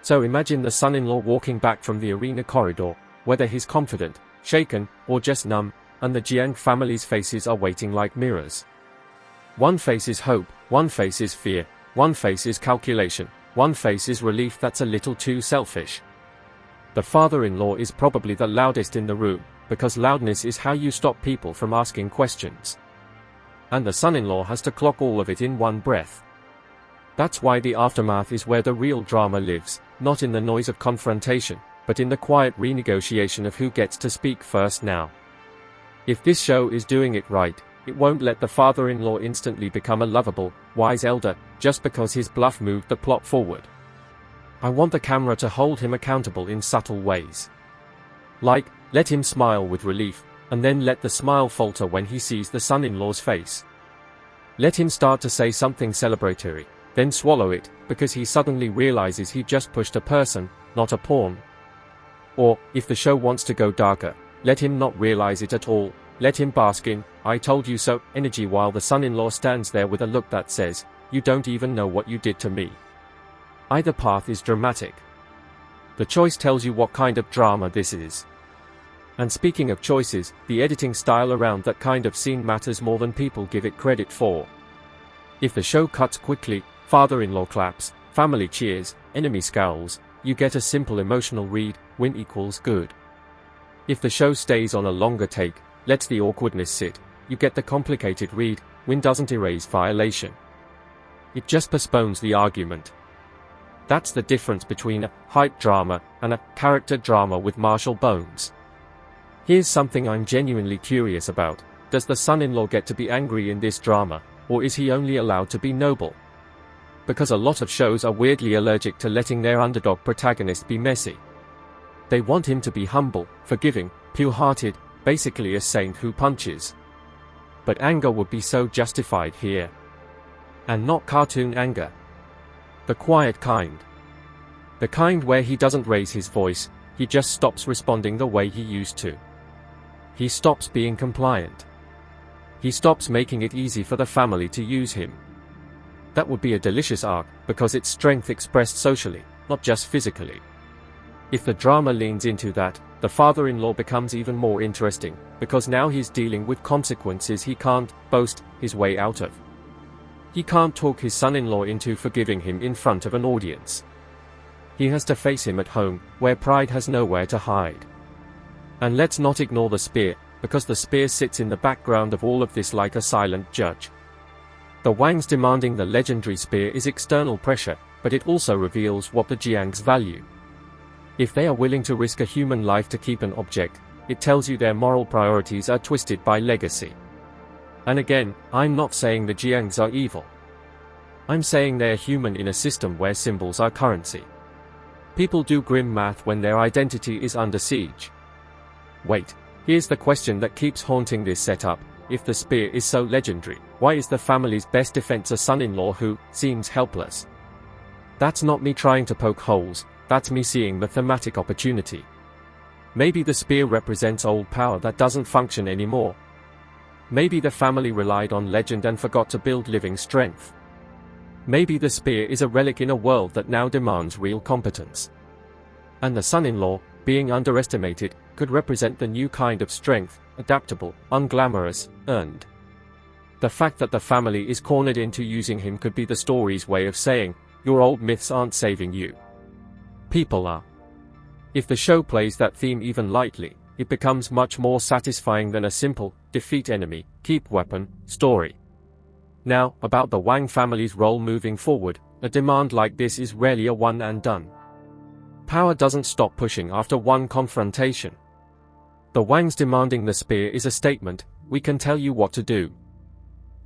So imagine the son-in-law walking back from the arena corridor, whether he's confident, shaken, or just numb, and the Jiang family's faces are waiting like mirrors. One face is hope, one face is fear, one face is calculation, one face is relief that's a little too selfish. The father-in-law is probably the loudest in the room, because loudness is how you stop people from asking questions. And the son-in-law has to clock all of it in one breath. That's why the aftermath is where the real drama lives, not in the noise of confrontation, but in the quiet renegotiation of who gets to speak first now. If this show is doing it right, it won't let the father-in-law instantly become a lovable, wise elder, just because his bluff moved the plot forward. I want the camera to hold him accountable in subtle ways. Like, let him smile with relief, and then let the smile falter when he sees the son-in-law's face. Let him start to say something celebratory, then swallow it, because he suddenly realizes he just pushed a person, not a pawn. Or, if the show wants to go darker, let him not realize it at all, let him bask in, "I told you so" energy while the son-in-law stands there with a look that says, "You don't even know what you did to me." Either path is dramatic. The choice tells you what kind of drama this is. And speaking of choices, the editing style around that kind of scene matters more than people give it credit for. If the show cuts quickly, father-in-law claps, family cheers, enemy scowls, you get a simple emotional read, win equals good. If the show stays on a longer take, lets the awkwardness sit, you get the complicated read, win doesn't erase violation, it just postpones the argument. That's the difference between a hype drama and a character drama with martial bones. Here's something I'm genuinely curious about. Does the son-in-law get to be angry in this drama, or is he only allowed to be noble? Because a lot of shows are weirdly allergic to letting their underdog protagonist be messy. They want him to be humble, forgiving, pure-hearted, basically a saint who punches. But anger would be so justified here. And not cartoon anger. The quiet kind. The kind where he doesn't raise his voice, he just stops responding the way he used to. He stops being compliant. He stops making it easy for the family to use him. That would be a delicious arc, because it's strength expressed socially, not just physically. If the drama leans into that, the father-in-law becomes even more interesting, because now he's dealing with consequences he can't boast his way out of. He can't talk his son-in-law into forgiving him in front of an audience. He has to face him at home, where pride has nowhere to hide. And let's not ignore the spear, because the spear sits in the background of all of this like a silent judge. The Wangs demanding the legendary spear is external pressure, but it also reveals what the Jiangs value. If they are willing to risk a human life to keep an object, it tells you their moral priorities are twisted by legacy. And again, I'm not saying the Jiangs are evil. I'm saying they're human in a system where symbols are currency. People do grim math when their identity is under siege. Wait, here's the question that keeps haunting this setup. If the spear is so legendary, why is the family's best defense a son-in-law who seems helpless? That's not me trying to poke holes, that's me seeing the thematic opportunity. Maybe the spear represents old power that doesn't function anymore. Maybe the family relied on legend and forgot to build living strength. Maybe the spear is a relic in a world that now demands real competence. And the son-in-law, being underestimated, could represent the new kind of strength, adaptable, unglamorous, earned. The fact that the family is cornered into using him could be the story's way of saying, your old myths aren't saving you. People are. If the show plays that theme even lightly, it becomes much more satisfying than a simple, defeat enemy, keep weapon, story. Now, about the Wang family's role moving forward, a demand like this is rarely a one and done. Power doesn't stop pushing after one confrontation. The Wangs demanding the spear is a statement, we can tell you what to do.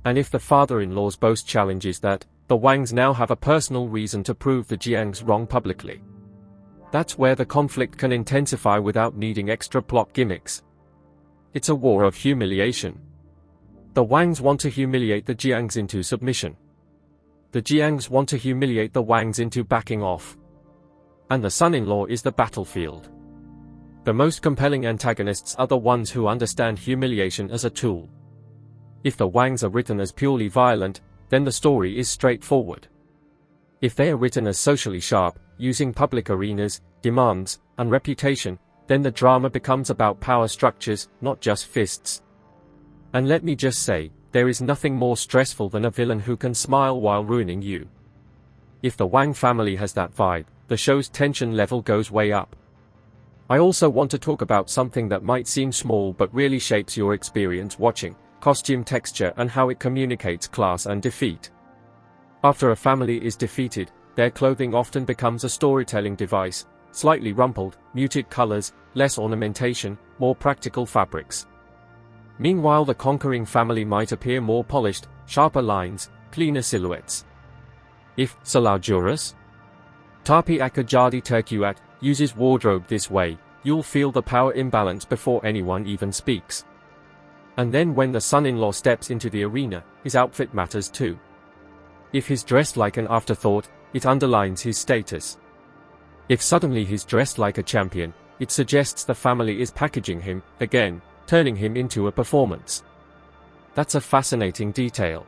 And if the father-in-law's boast challenges that, the Wangs now have a personal reason to prove the Jiangs wrong publicly. That's where the conflict can intensify without needing extra plot gimmicks. It's a war of humiliation. The Wangs want to humiliate the Jiangs into submission. The Jiangs want to humiliate the Wangs into backing off. And the son-in-law is the battlefield. The most compelling antagonists are the ones who understand humiliation as a tool. If the Wangs are written as purely violent, then the story is straightforward. If they are written as socially sharp, using public arenas, demands, and reputation, then the drama becomes about power structures, not just fists. And let me just say, there is nothing more stressful than a villain who can smile while ruining you. If the Wang family has that vibe, the show's tension level goes way up. I also want to talk about something that might seem small but really shapes your experience watching, costume texture and how it communicates class and defeat. After a family is defeated, their clothing often becomes a storytelling device, slightly rumpled, muted colors, less ornamentation, more practical fabrics. Meanwhile, the conquering family might appear more polished, sharper lines, cleaner silhouettes. If Salah Jurus, Tapi akan jadi Terkuat, uses wardrobe this way, you'll feel the power imbalance before anyone even speaks. And then when the son-in-law steps into the arena, his outfit matters too. If he's dressed like an afterthought, it underlines his status. If suddenly he's dressed like a champion, it suggests the family is packaging him, again, turning him into a performance. That's a fascinating detail.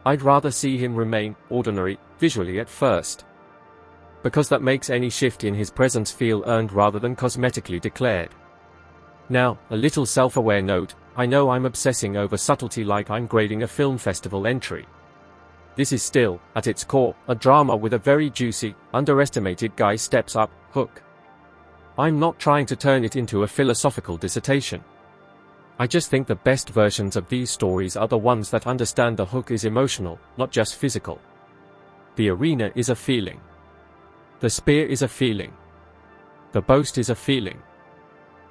I'd rather see him remain ordinary, visually at first. Because that makes any shift in his presence feel earned rather than cosmetically declared. Now, a little self-aware note, I know I'm obsessing over subtlety like I'm grading a film festival entry. This is still, at its core, a drama with a very juicy, underestimated guy steps up hook. I'm not trying to turn it into a philosophical dissertation. I just think the best versions of these stories are the ones that understand the hook is emotional, not just physical. The arena is a feeling. The spear is a feeling. The boast is a feeling.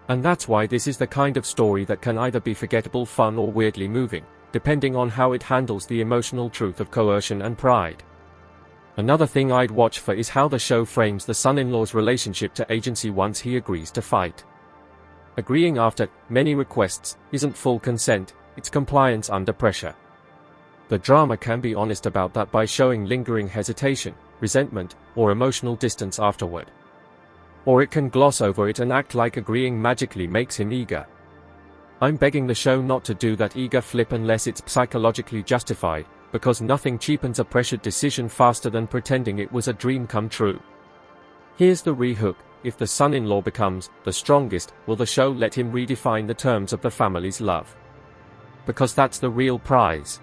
And that's why this is the kind of story that can either be forgettable fun or weirdly moving, depending on how it handles the emotional truth of coercion and pride. Another thing I'd watch for is how the show frames the son-in-law's relationship to agency once he agrees to fight. Agreeing after many requests isn't full consent, it's compliance under pressure. The drama can be honest about that by showing lingering hesitation, resentment, or emotional distance afterward. Or it can gloss over it and act like agreeing magically makes him eager. I'm begging the show not to do that eager flip unless it's psychologically justified, because nothing cheapens a pressured decision faster than pretending it was a dream come true. Here's the rehook: if the son-in-law becomes the strongest, will the show let him redefine the terms of the family's love? Because that's the real prize.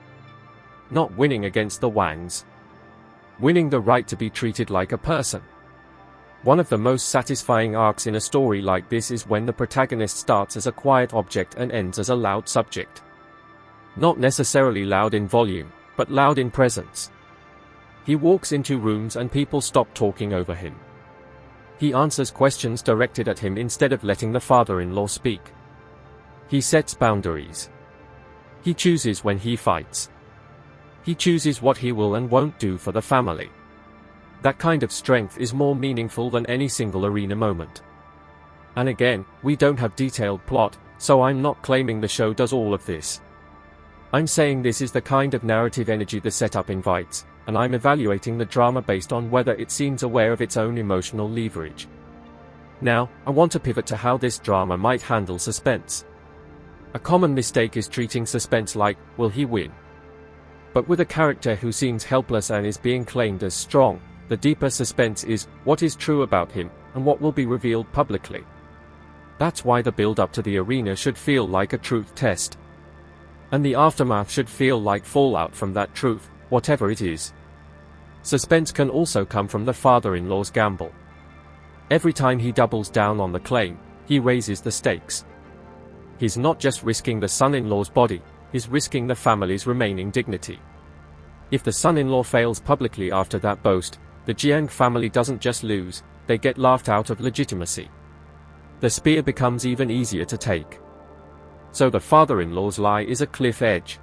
Not winning against the Wangs. Winning the right to be treated like a person. One of the most satisfying arcs in a story like this is when the protagonist starts as a quiet object and ends as a loud subject. Not necessarily loud in volume, but loud in presence. He walks into rooms and people stop talking over him. He answers questions directed at him instead of letting the father-in-law speak. He sets boundaries. He chooses when he fights. He chooses what he will and won't do for the family. That kind of strength is more meaningful than any single arena moment. And again, we don't have detailed plot, so I'm not claiming the show does all of this. I'm saying this is the kind of narrative energy the setup invites, and I'm evaluating the drama based on whether it seems aware of its own emotional leverage. Now, I want to pivot to how this drama might handle suspense. A common mistake is treating suspense like, will he win? But with a character who seems helpless and is being claimed as strong, the deeper suspense is, what is true about him, and what will be revealed publicly. That's why the build-up to the arena should feel like a truth test. And the aftermath should feel like fallout from that truth, whatever it is. Suspense can also come from the father-in-law's gamble. Every time he doubles down on the claim, he raises the stakes. He's not just risking the son-in-law's body, he's risking the family's remaining dignity. If the son-in-law fails publicly after that boast, the Jiang family doesn't just lose, they get laughed out of legitimacy. The spear becomes even easier to take. So the father-in-law's lie is a cliff edge.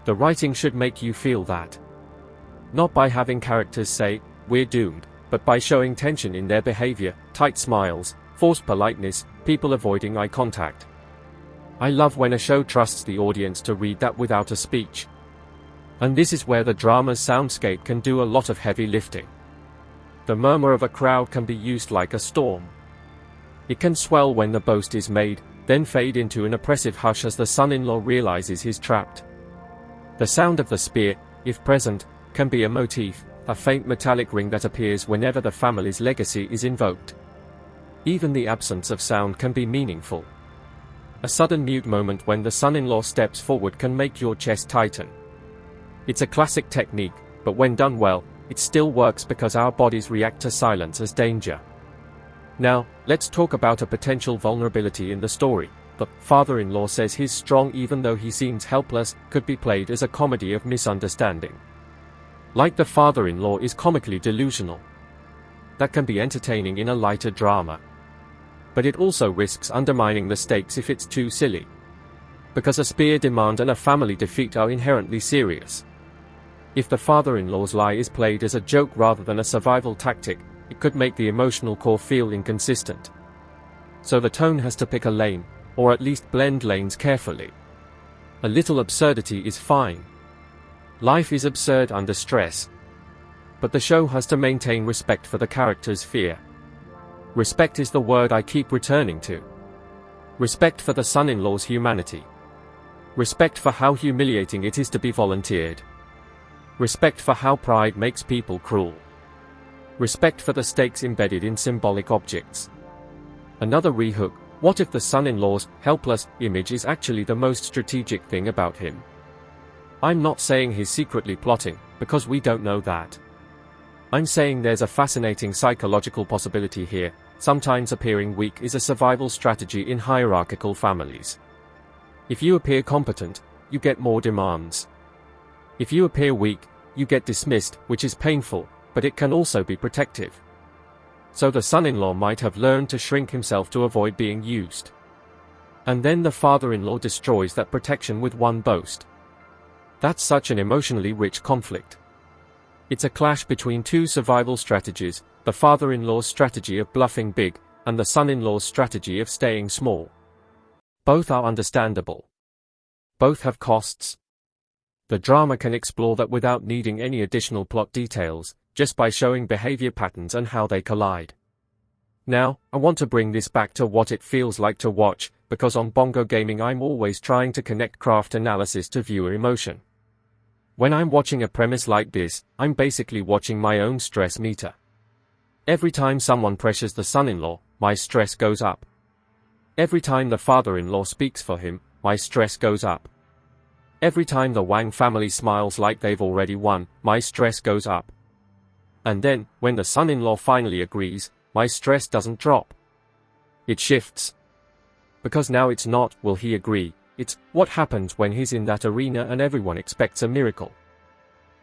The writing should make you feel that. Not by having characters say, we're doomed, but by showing tension in their behavior, tight smiles, forced politeness, people avoiding eye contact. I love when a show trusts the audience to read that without a speech. And this is where the drama's soundscape can do a lot of heavy lifting. The murmur of a crowd can be used like a storm. It can swell when the boast is made, then fade into an oppressive hush as the son-in-law realizes he's trapped. The sound of the spear, if present, can be a motif, a faint metallic ring that appears whenever the family's legacy is invoked. Even the absence of sound can be meaningful. A sudden mute moment when the son-in-law steps forward can make your chest tighten. It's a classic technique, but when done well, it still works because our bodies react to silence as danger. Now, let's talk about a potential vulnerability in the story. The father-in-law says he's strong even though he seems helpless, could be played as a comedy of misunderstanding. Like the father-in-law is comically delusional. That can be entertaining in a lighter drama. But it also risks undermining the stakes if it's too silly. Because a spear demand and a family defeat are inherently serious. If the father-in-law's lie is played as a joke rather than a survival tactic, it could make the emotional core feel inconsistent. So the tone has to pick a lane, or at least blend lanes carefully. A little absurdity is fine. Life is absurd under stress. But the show has to maintain respect for the character's fear. Respect is the word I keep returning to. Respect for the son-in-law's humanity. Respect for how humiliating it is to be volunteered. Respect for how pride makes people cruel. Respect for the stakes embedded in symbolic objects. Another rehook: what if the son-in-law's helpless image is actually the most strategic thing about him? I'm not saying he's secretly plotting, because we don't know that. I'm saying there's a fascinating psychological possibility here. Sometimes appearing weak is a survival strategy in hierarchical families. If you appear competent, you get more demands. If you appear weak, you get dismissed, which is painful, but it can also be protective. So the son-in-law might have learned to shrink himself to avoid being used. And then the father-in-law destroys that protection with one boast. That's such an emotionally rich conflict. It's a clash between two survival strategies, the father-in-law's strategy of bluffing big, and the son-in-law's strategy of staying small. Both are understandable. Both have costs. The drama can explore that without needing any additional plot details, just by showing behavior patterns and how they collide. Now, I want to bring this back to what it feels like to watch, because on Bongo Gaming I'm always trying to connect craft analysis to viewer emotion. When I'm watching a premise like this, I'm basically watching my own stress meter. Every time someone pressures the son-in-law, my stress goes up. Every time the father-in-law speaks for him, my stress goes up. Every time the Wang family smiles like they've already won, my stress goes up. And then, when the son-in-law finally agrees, my stress doesn't drop. It shifts. Because now it's not, will he agree, it's, what happens when he's in that arena and everyone expects a miracle.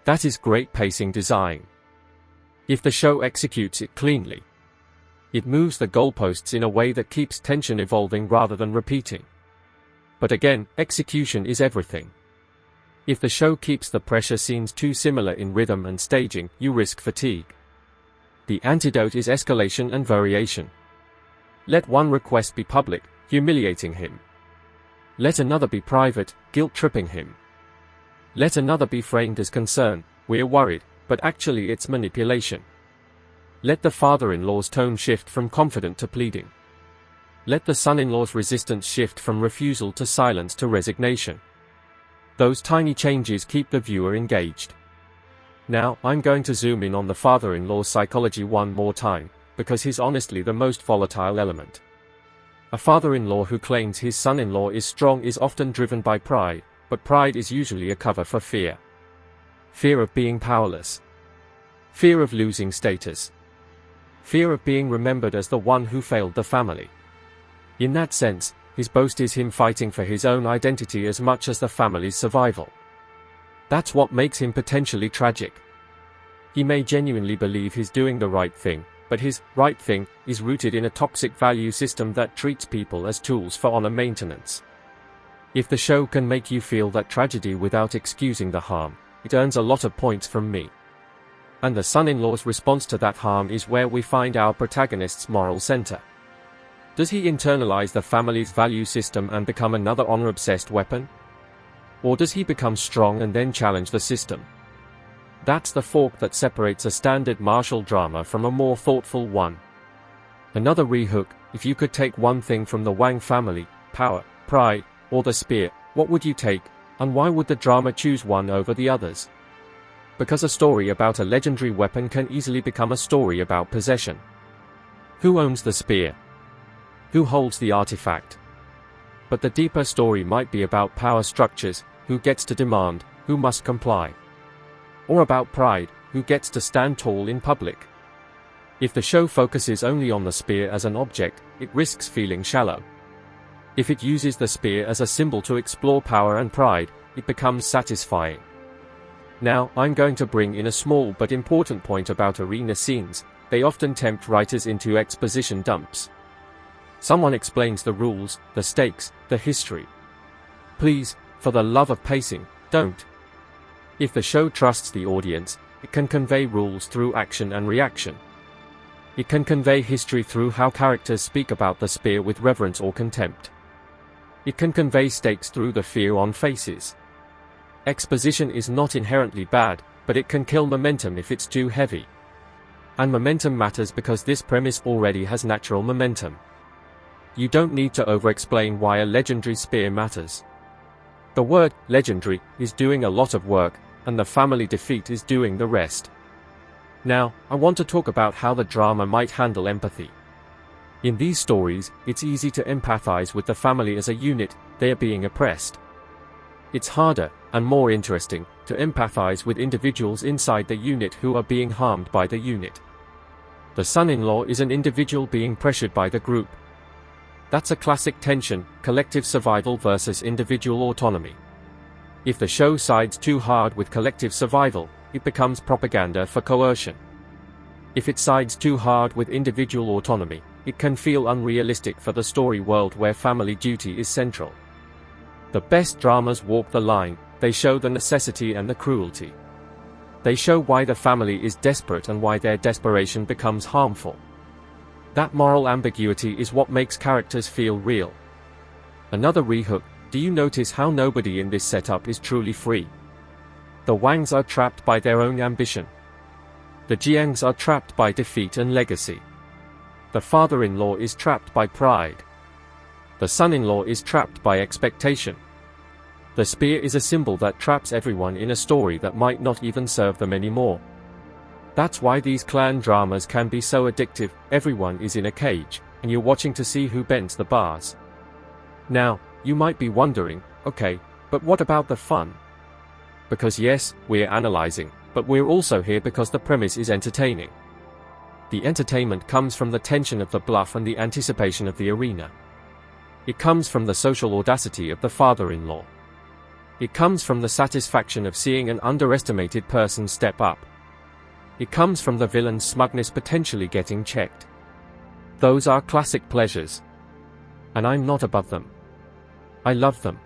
That is great pacing design. If the show executes it cleanly, it moves the goalposts in a way that keeps tension evolving rather than repeating. But again, execution is everything. If the show keeps the pressure scenes too similar in rhythm and staging, you risk fatigue. The antidote is escalation and variation. Let one request be public, humiliating him. Let another be private, guilt-tripping him. Let another be framed as concern, we're worried, but actually it's manipulation. Let the father-in-law's tone shift from confident to pleading. Let the son-in-law's resistance shift from refusal to silence to resignation. Those tiny changes keep the viewer engaged. Now, I'm going to zoom in on the father-in-law's psychology one more time, because he's honestly the most volatile element. A father-in-law who claims his son-in-law is strong is often driven by pride, but pride is usually a cover for fear. Fear of being powerless. Fear of losing status. Fear of being remembered as the one who failed the family. In that sense, his boast is him fighting for his own identity as much as the family's survival. That's what makes him potentially tragic. He may genuinely believe he's doing the right thing, but his right thing is rooted in a toxic value system that treats people as tools for honor maintenance. If the show can make you feel that tragedy without excusing the harm, it earns a lot of points from me. And the son-in-law's response to that harm is where we find our protagonist's moral center. Does he internalize the family's value system and become another honor-obsessed weapon? Or does he become strong and then challenge the system? That's the fork that separates a standard martial drama from a more thoughtful one. Another rehook, if you could take one thing from the Wang family, power, pride, or the spear, what would you take, and why would the drama choose one over the others? Because a story about a legendary weapon can easily become a story about possession. Who owns the spear? Who holds the artifact? But the deeper story might be about power structures, who gets to demand, who must comply. Or about pride, who gets to stand tall in public. If the show focuses only on the spear as an object, it risks feeling shallow. If it uses the spear as a symbol to explore power and pride, it becomes satisfying. Now, I'm going to bring in a small but important point about arena scenes. They often tempt writers into exposition dumps. Someone explains the rules, the stakes, the history. Please, for the love of pacing, don't. If the show trusts the audience, it can convey rules through action and reaction. It can convey history through how characters speak about the spear with reverence or contempt. It can convey stakes through the fear on faces. Exposition is not inherently bad, but it can kill momentum if it's too heavy. And momentum matters because this premise already has natural momentum. You don't need to over-explain why a legendary spear matters. The word, legendary, is doing a lot of work, and the family defeat is doing the rest. Now, I want to talk about how the drama might handle empathy. In these stories, it's easy to empathize with the family as a unit, they are being oppressed. It's harder, and more interesting, to empathize with individuals inside the unit who are being harmed by the unit. The son-in-law is an individual being pressured by the group. That's a classic tension, collective survival versus individual autonomy. If the show sides too hard with collective survival, it becomes propaganda for coercion. If it sides too hard with individual autonomy, it can feel unrealistic for the story world where family duty is central. The best dramas walk the line. They show the necessity and the cruelty. They show why the family is desperate and why their desperation becomes harmful. That moral ambiguity is what makes characters feel real. Another rehook: do you notice how nobody in this setup is truly free? The Wangs are trapped by their own ambition. The Jiangs are trapped by defeat and legacy. The father-in-law is trapped by pride. The son-in-law is trapped by expectation. The spear is a symbol that traps everyone in a story that might not even serve them anymore. That's why these clan dramas can be so addictive. Everyone is in a cage, and you're watching to see who bends the bars. Now, you might be wondering, okay, but what about the fun? Because yes, we're analyzing, but we're also here because the premise is entertaining. The entertainment comes from the tension of the bluff and the anticipation of the arena. It comes from the social audacity of the father-in-law. It comes from the satisfaction of seeing an underestimated person step up. It comes from the villain's smugness potentially getting checked. Those are classic pleasures. And I'm not above them. I love them.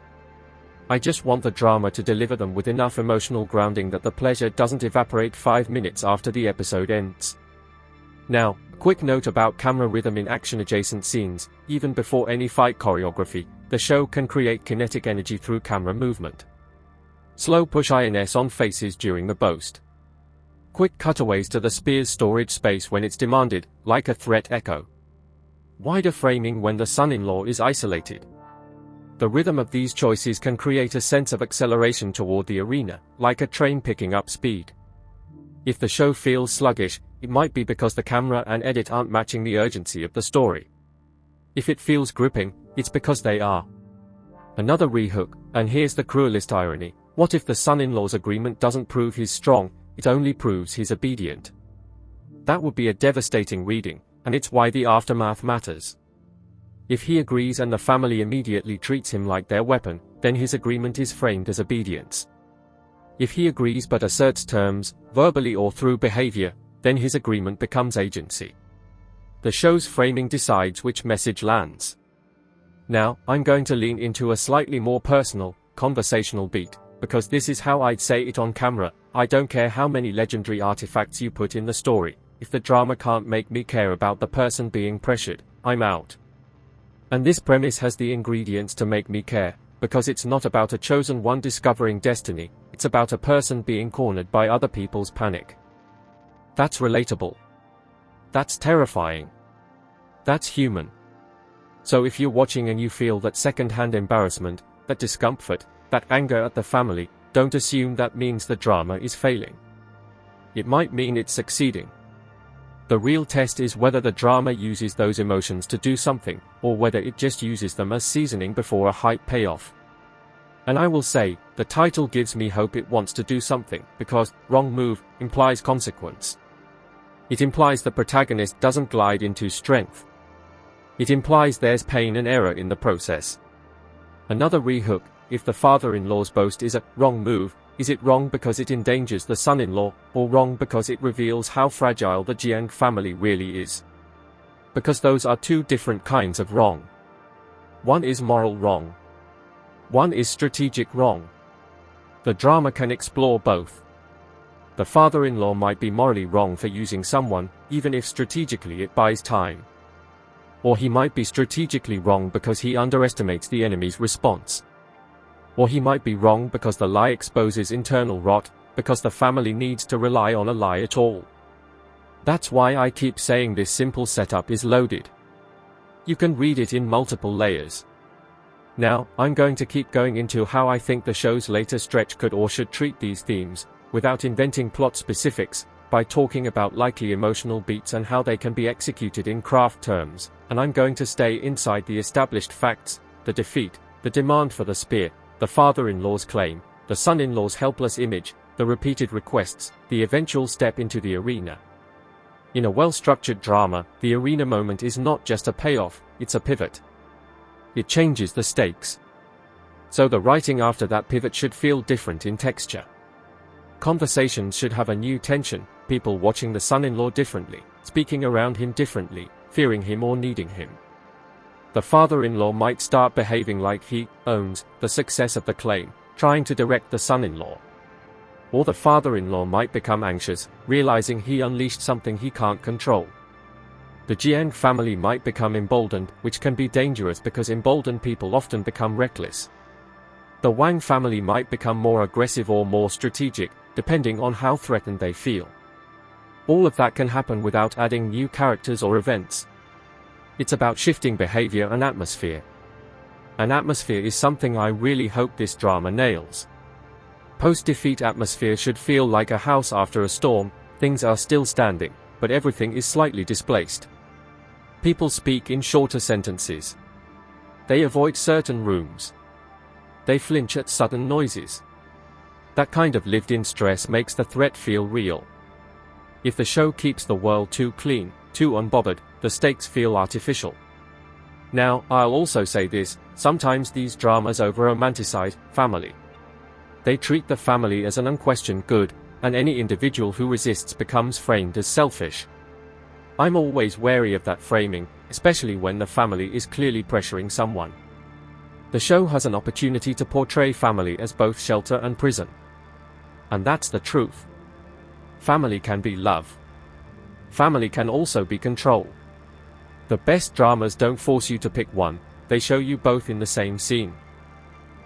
I just want the drama to deliver them with enough emotional grounding that the pleasure doesn't evaporate 5 minutes after the episode ends. Now, a quick note about camera rhythm in action-adjacent scenes. Even before any fight choreography, the show can create kinetic energy through camera movement. Slow push-ins on faces during the boast. Quick cutaways to the spear's storage space when it's demanded, like a threat echo. Wider framing when the son-in-law is isolated. The rhythm of these choices can create a sense of acceleration toward the arena, like a train picking up speed. If the show feels sluggish, it might be because the camera and edit aren't matching the urgency of the story. If it feels gripping, it's because they are. Another rehook, and here's the cruelest irony: what if the son-in-law's agreement doesn't prove he's strong, it only proves he's obedient? That would be a devastating reading, and it's why the aftermath matters. If he agrees and the family immediately treats him like their weapon, then his agreement is framed as obedience. If he agrees but asserts terms, verbally or through behavior, then his agreement becomes agency. The show's framing decides which message lands. Now, I'm going to lean into a slightly more personal, conversational beat, because this is how I'd say it on camera. I don't care how many legendary artifacts you put in the story. If the drama can't make me care about the person being pressured, I'm out. And this premise has the ingredients to make me care, because it's not about a chosen one discovering destiny, it's about a person being cornered by other people's panic. That's relatable. That's terrifying. That's human. So if you're watching and you feel that second-hand embarrassment, that discomfort, that anger at the family, don't assume that means the drama is failing. It might mean it's succeeding. The real test is whether the drama uses those emotions to do something, or whether it just uses them as seasoning before a hype payoff. And I will say, the title gives me hope it wants to do something, because wrong move implies consequence. It implies the protagonist doesn't glide into strength. It implies there's pain and error in the process. Another rehook: if the father-in-law's boast is a wrong move, is it wrong because it endangers the son-in-law, or wrong because it reveals how fragile the Jiang family really is? Because those are two different kinds of wrong. One is moral wrong. One is strategic wrong. The drama can explore both. The father-in-law might be morally wrong for using someone, even if strategically it buys time. Or he might be strategically wrong because he underestimates the enemy's response. Or he might be wrong because the lie exposes internal rot, because the family needs to rely on a lie at all. That's why I keep saying this simple setup is loaded. You can read it in multiple layers. Now, I'm going to keep going into how I think the show's later stretch could or should treat these themes, without inventing plot specifics, by talking about likely emotional beats and how they can be executed in craft terms, and I'm going to stay inside the established facts: the defeat, the demand for the spear, the father-in-law's claim, the son-in-law's helpless image, the repeated requests, the eventual step into the arena. In a well-structured drama, the arena moment is not just a payoff, it's a pivot. It changes the stakes. So the writing after that pivot should feel different in texture. Conversations should have a new tension, people watching the son-in-law differently, speaking around him differently, fearing him or needing him. The father-in-law might start behaving like he owns the success of the claim, trying to direct the son-in-law. Or the father-in-law might become anxious, realizing he unleashed something he can't control. The Jiang family might become emboldened, which can be dangerous because emboldened people often become reckless. The Wang family might become more aggressive or more strategic, depending on how threatened they feel. All of that can happen without adding new characters or events. It's about shifting behavior and atmosphere. An atmosphere is something I really hope this drama nails. Post-defeat atmosphere should feel like a house after a storm. Things are still standing, but everything is slightly displaced. People speak in shorter sentences. They avoid certain rooms. They flinch at sudden noises. That kind of lived-in stress makes the threat feel real. If the show keeps the world too clean, too unbothered, the stakes feel artificial. Now, I'll also say this, sometimes these dramas over-romanticize family. They treat the family as an unquestioned good, and any individual who resists becomes framed as selfish. I'm always wary of that framing, especially when the family is clearly pressuring someone. The show has an opportunity to portray family as both shelter and prison. And that's the truth. Family can be love. Family can also be control. The best dramas don't force you to pick one, they show you both in the same scene.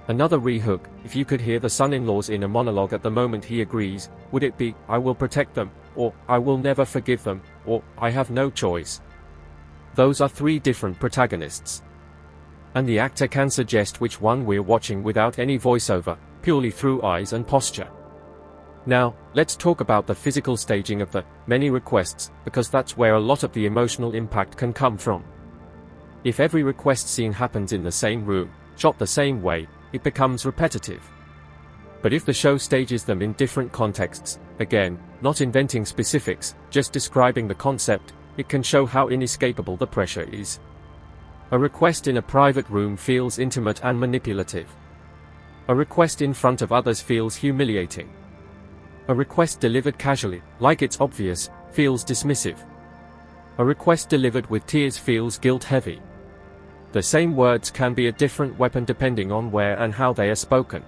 Another re-hook, if you could hear the son-in-law's inner monologue at the moment he agrees, would it be, I will protect them, or, I will never forgive them, or, I have no choice? Those are three different protagonists. And the actor can suggest which one we're watching without any voiceover, purely through eyes and posture. Now, let's talk about the physical staging of the many requests, because that's where a lot of the emotional impact can come from. If every request scene happens in the same room, shot the same way, it becomes repetitive. But if the show stages them in different contexts, again, not inventing specifics, just describing the concept, it can show how inescapable the pressure is. A request in a private room feels intimate and manipulative. A request in front of others feels humiliating. A request delivered casually, like it's obvious, feels dismissive. A request delivered with tears feels guilt-heavy. The same words can be a different weapon depending on where and how they are spoken.